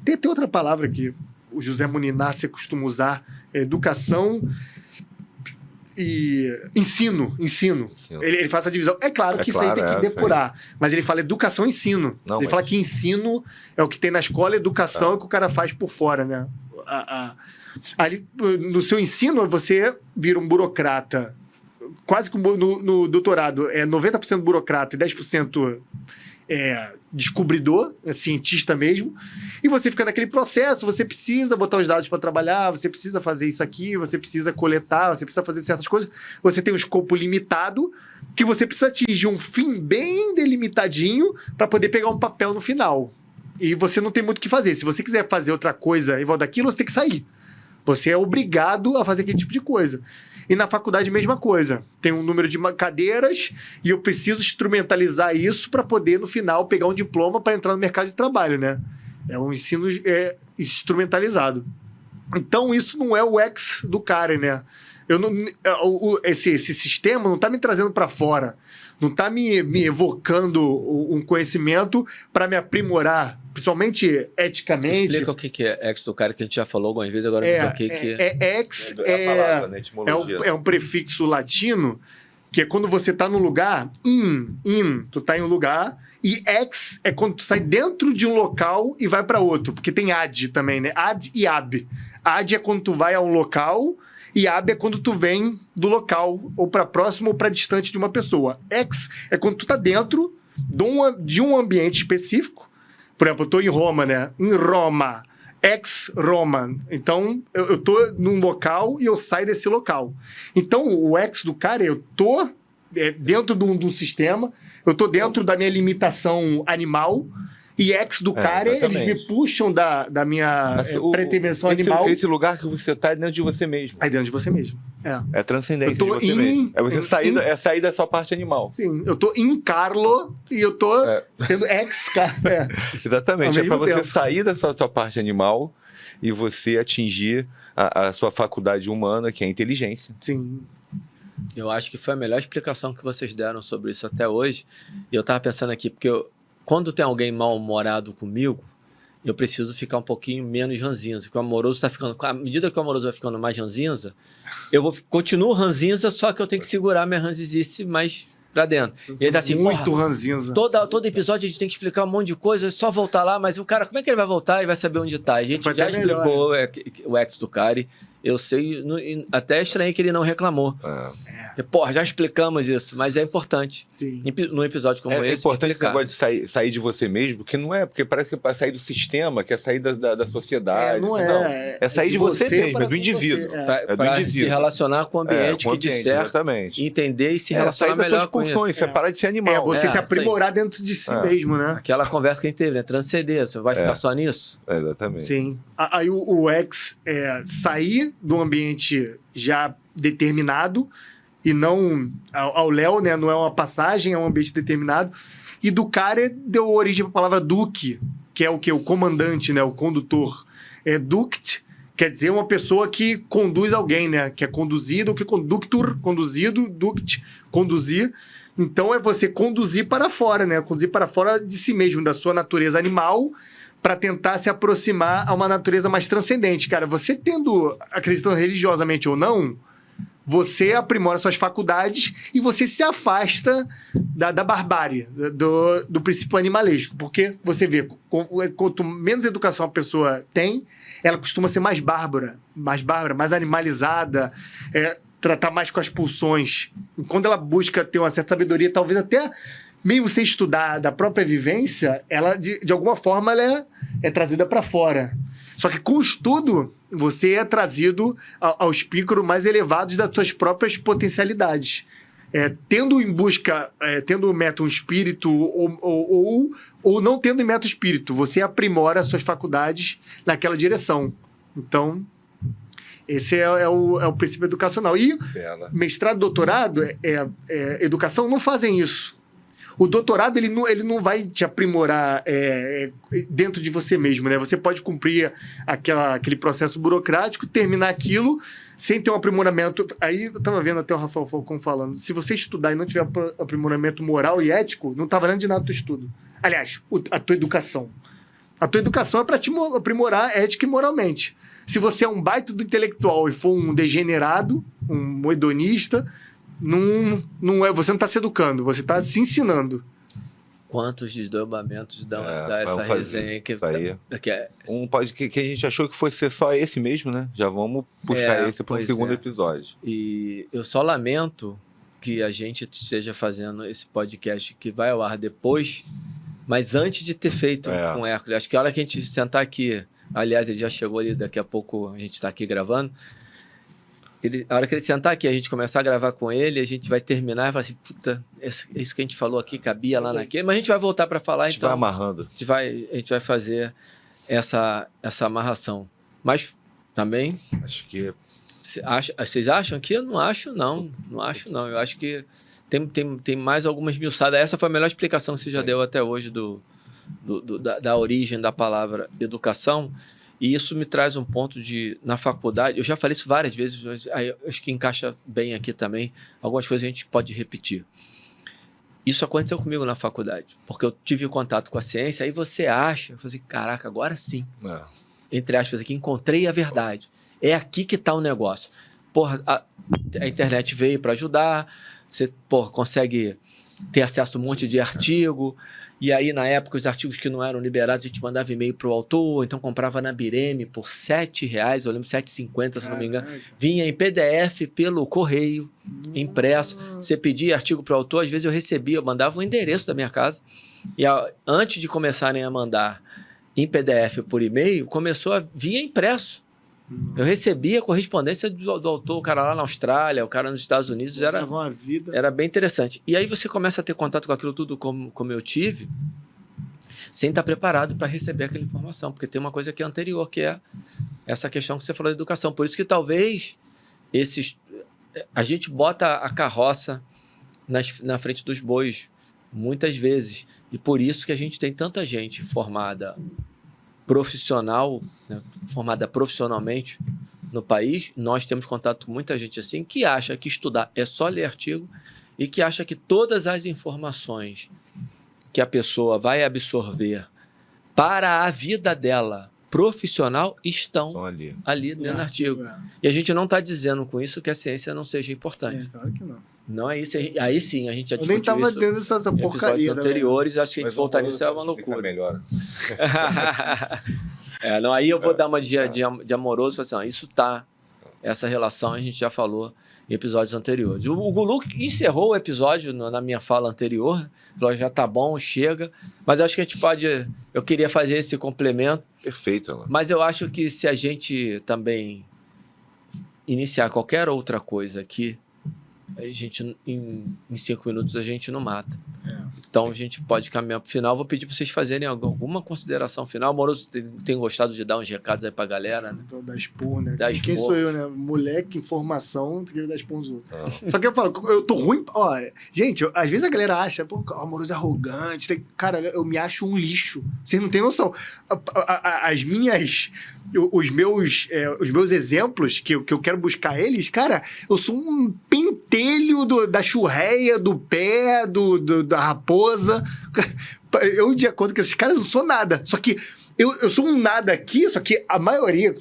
Tem outra palavra que o José Muninácia costuma usar, é educação e ensino. Ele faz a divisão. É claro que isso aí tem que depurar, mas ele fala educação e ensino. Ele fala que ensino é o que tem na escola, educação é o que o cara faz por fora, né? Ali, no seu ensino, você vira um burocrata, quase que no doutorado, é 90% burocrata e 10% descobridor, cientista mesmo, e você fica naquele processo, você precisa botar os dados para trabalhar, você precisa fazer isso aqui, você precisa coletar, você precisa fazer certas coisas, você tem um escopo limitado, que você precisa atingir um fim bem delimitadinho para poder pegar um papel no final. E você não tem muito o que fazer. Se você quiser fazer outra coisa em volta daquilo, você tem que sair. Você é obrigado a fazer aquele tipo de coisa. E na faculdade, mesma coisa. Tem um número de cadeiras e eu preciso instrumentalizar isso para poder, no final, pegar um diploma para entrar no mercado de trabalho, né? É um ensino instrumentalizado. Então, isso não é o X do cara, né? Esse sistema não está me trazendo para fora. Não está me evocando um conhecimento para me aprimorar, principalmente eticamente. Explica o que é X do cara, que a gente já falou algumas vezes, agora o que é. X é um prefixo latino, que é quando você está num lugar, tu está em um lugar, e ex é quando tu sai dentro de um local e vai para outro, porque tem ad também, né? Ad e ab. Ad é quando tu vai a um local, e ab é quando tu vem do local, ou para próximo ou para distante de uma pessoa. Ex é quando tu tá dentro de um ambiente específico. Por exemplo, eu tô em Roma, né? Em Roma. Ex-Roma. Então, eu tô num local e eu saio desse local. Então, o ex do cara, eu tô dentro de um sistema, eu tô dentro da minha limitação animal, e ex do cara, eles me puxam da minha pretensão animal. Esse lugar que você tá é dentro de você mesmo. É dentro de você mesmo. É transcendência de você mesmo. É você sair da sua parte animal. Sim, eu tô em Carlo e eu tô sendo ex-cara. Exatamente, é para você sair da sua parte animal e você atingir a sua faculdade humana, que é a inteligência. Sim. Eu acho que foi a melhor explicação que vocês deram sobre isso até hoje. E eu tava pensando aqui, porque quando tem alguém mal-humorado comigo, eu preciso ficar um pouquinho menos ranzinza. Porque o amoroso está ficando... À medida que o amoroso vai ficando mais ranzinza, continuo ranzinza, só que eu tenho que segurar minha ranzizice mais pra dentro. E ele tá assim, muito ranzinza. Todo episódio a gente tem que explicar um monte de coisa, é só voltar lá, mas o cara, como é que ele vai voltar e vai saber onde tá? A gente já explicou o ex do Kari. Eu sei, até estranhei que ele não reclamou. Porque, já explicamos isso, mas é importante. Sim. Num episódio como esse, é importante esse negócio de sair de você mesmo, porque não é, porque parece que é para sair do sistema, que é sair da sociedade. Não é. É sair de você mesmo, é do indivíduo. Para se relacionar com o ambiente que disser, entender e se relacionar melhor com isso. Isso é parar de ser animal. Você se aprimorar dentro de si mesmo, né? Aquela conversa que a gente teve, né? Transcender, você vai ficar só nisso? Exatamente. Sim. Aí o ex sair de um ambiente já determinado e não ao Léo, né? Não é uma passagem, é um ambiente determinado. E do cara deu origem à palavra duque, que é o que? O comandante, né? O condutor. Duct quer dizer uma pessoa que conduz alguém, né? Que é conduzido, o que conductor, conduzido, duct, conduzir. Então é você conduzir para fora, né? Conduzir para fora de si mesmo, da sua natureza animal, para tentar se aproximar a uma natureza mais transcendente. Cara, você acreditando religiosamente ou não, você aprimora suas faculdades e você se afasta da barbárie, do princípio animalesco. Porque você vê, quanto menos educação a pessoa tem, ela costuma ser mais bárbara, mais animalizada, tratar mais com as pulsões. E quando ela busca ter uma certa sabedoria, talvez até mesmo sem estudar da própria vivência, ela, de alguma forma, ela é trazida para fora. Só que com o estudo, você é trazido aos picos mais elevados das suas próprias potencialidades. Tendo em busca, tendo em meta um espírito ou não tendo em meta o espírito, você aprimora suas faculdades naquela direção. Então, esse é o princípio educacional. E mestrado, doutorado, educação não fazem isso. O doutorado, ele não vai te aprimorar dentro de você mesmo, né? Você pode cumprir aquele processo burocrático, terminar aquilo sem ter um aprimoramento. Aí eu estava vendo até o Rafael Falcão falando, se você estudar e não tiver aprimoramento moral e ético, não está valendo de nada o teu estudo. Aliás, a tua educação. A tua educação é para te aprimorar ética e moralmente. Se você é um baita do intelectual e for um degenerado, um hedonista, você não está se educando, você está se ensinando. Quantos desdobramentos dá essa resenha que que a gente achou que fosse ser só esse mesmo, né? Já vamos puxar esse para o segundo episódio. E eu só lamento que a gente esteja fazendo esse podcast que vai ao ar depois, mas antes de ter feito com o Hércules. Acho que a hora que a gente sentar aqui, aliás, ele já chegou ali, daqui a pouco a gente está aqui gravando. A hora que ele sentar aqui, a gente começar a gravar com ele, a gente vai terminar e falar assim, puta, isso que a gente falou aqui cabia lá naquele, mas a gente vai voltar para falar, então. A gente vai amarrando. A gente vai fazer essa amarração. Mas também... Acho que... Vocês acham que? Eu não acho, não. Não acho, não. Eu acho que tem mais algumas miuçadas. Essa foi a melhor explicação que você já deu até hoje da origem da palavra educação. E isso me traz um ponto na faculdade, eu já falei isso várias vezes, mas acho que encaixa bem aqui também, algumas coisas a gente pode repetir. Isso aconteceu comigo na faculdade, porque eu tive contato com a ciência, aí você acha, eu falei, caraca, agora sim, entre aspas aqui, encontrei a verdade, é aqui que está o negócio. Porra, a internet veio para ajudar, você consegue ter acesso a um monte de artigo. E aí, na época, os artigos que não eram liberados, a gente mandava e-mail para o autor, então comprava na Bireme por R$7, eu lembro, R$7,50, se não me engano. Vinha em PDF pelo correio, impresso. Você pedia artigo para o autor, às vezes eu recebia, eu mandava o endereço da minha casa. E antes de começarem a mandar em PDF por e-mail, começou a vir impresso. Eu recebia a correspondência do autor, o cara lá na Austrália, o cara nos Estados Unidos, era bem interessante. E aí você começa a ter contato com aquilo tudo como eu tive, sem estar preparado para receber aquela informação, porque tem uma coisa que é anterior, que é essa questão que você falou da educação. Por isso que talvez a gente bota a carroça na frente dos bois, muitas vezes, e por isso que a gente tem tanta gente formada formada profissionalmente no país. Nós temos contato com muita gente assim que acha que estudar é só ler artigo e que acha que todas as informações que a pessoa vai absorver para a vida dela profissional estão ali dentro do artigo. E a gente não está dizendo com isso que a ciência não seja importante. Claro que não. Não é isso. Aí sim, a gente já discutiu isso. Eu nem estava dentro dessa porcaria. Anteriores, acho que a gente voltar nisso é uma loucura. Melhor. Aí eu vou dar uma de amoroso, assim, isso tá. Essa relação a gente já falou em episódios anteriores. O Gulu encerrou o episódio na minha fala anterior, falou, já tá bom, chega. Mas eu acho que a gente pode... Eu queria fazer esse complemento. Perfeito. Alan. Mas eu acho que se a gente também iniciar qualquer outra coisa aqui, a gente, em 5 minutos, a gente não mata. Então, a gente pode caminhar para o final. Vou pedir para vocês fazerem alguma consideração final. Amoroso, tem gostado de dar uns recados aí para a galera, né? Dar expor, né? Quem sou eu, né? Moleque, informação, tem que dar expor nos outros. Só que eu falo, eu tô ruim... Ó, gente, às vezes a galera acha, pô, o Amoroso é arrogante. Cara, eu me acho um lixo. Vocês não têm noção. As minhas... Os meus exemplos, que eu quero buscar eles, cara, eu sou um pentelho da churreia, do pé, da raposa. Eu, de acordo com esses caras, não sou nada. Só que eu sou um nada aqui, só que a maioria,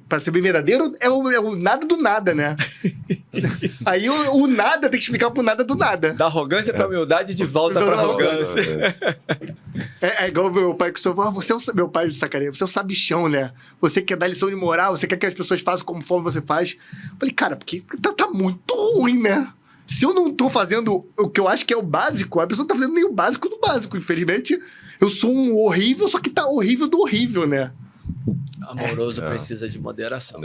para ser bem verdadeiro, é o nada do nada, né? Aí o nada tem que explicar pro nada do nada. Da arrogância pra humildade, de volta pra arrogância. É igual meu pai que falou, meu pai de sacaneia, você é um sabichão, né? Você quer dar lição de moral, você quer que as pessoas façam conforme você faz. Eu falei, cara, porque tá muito ruim, né? Se eu não tô fazendo o que eu acho que é o básico, a pessoa não tá fazendo nem o básico do básico. Infelizmente, eu sou um horrível, só que tá horrível do horrível, né? Amoroso precisa de moderação.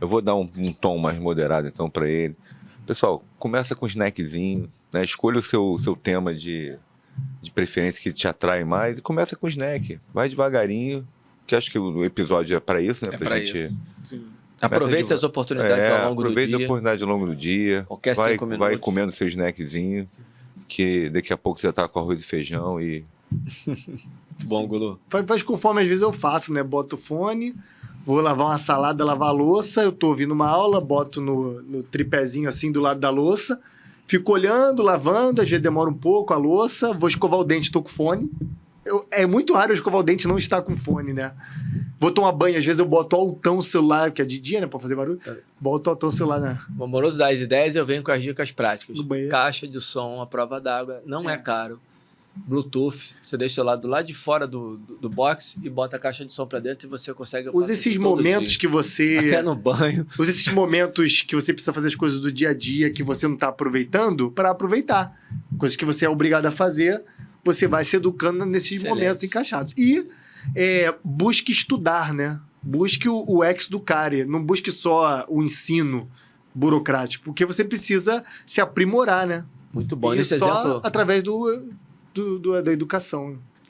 Eu vou dar um tom mais moderado, então, para ele. Pessoal, começa com snackzinho, né? Escolha o seu tema de preferência que te atrai mais e começa com snack. Vai devagarinho, que acho que o episódio é para isso, né? Pra gente... Isso. Sim. Aproveita as oportunidades ao longo do dia. Aproveita a oportunidade ao longo do dia. Qualquer 5 minutos. Vai comendo seu snackzinho, que daqui a pouco você tá com arroz e feijão e... Muito bom, Gulu. Faz conforme às vezes eu faço, né? Boto o fone, vou lavar uma salada, lavar a louça, eu tô ouvindo uma aula, boto no tripézinho assim do lado da louça, fico olhando, lavando, às vezes demora um pouco a louça, vou escovar o dente, tô com fone. É muito raro eu escovar o dente e não estar com fone, né? Vou tomar banho, às vezes eu boto altão o celular, que é de dia, né? Pra fazer barulho. Boto altão o celular, né? O Amoroso das Ideias, eu venho com as dicas práticas. No banheiro. Caixa de som, a prova d'água, não é caro. Bluetooth, você deixa o celular do lado de fora do box e bota a caixa de som pra dentro e você consegue... Usa esses momentos que você... Até no banho. Usa esses momentos que você precisa fazer as coisas do dia a dia que você não tá aproveitando para aproveitar. Coisas que você é obrigado a fazer, você vai se educando nesses momentos encaixados. E busque estudar, né? Busque o ex educare, não busque só o ensino burocrático, porque você precisa se aprimorar, né? Muito bom. E Nesse só exemplo... através da educação.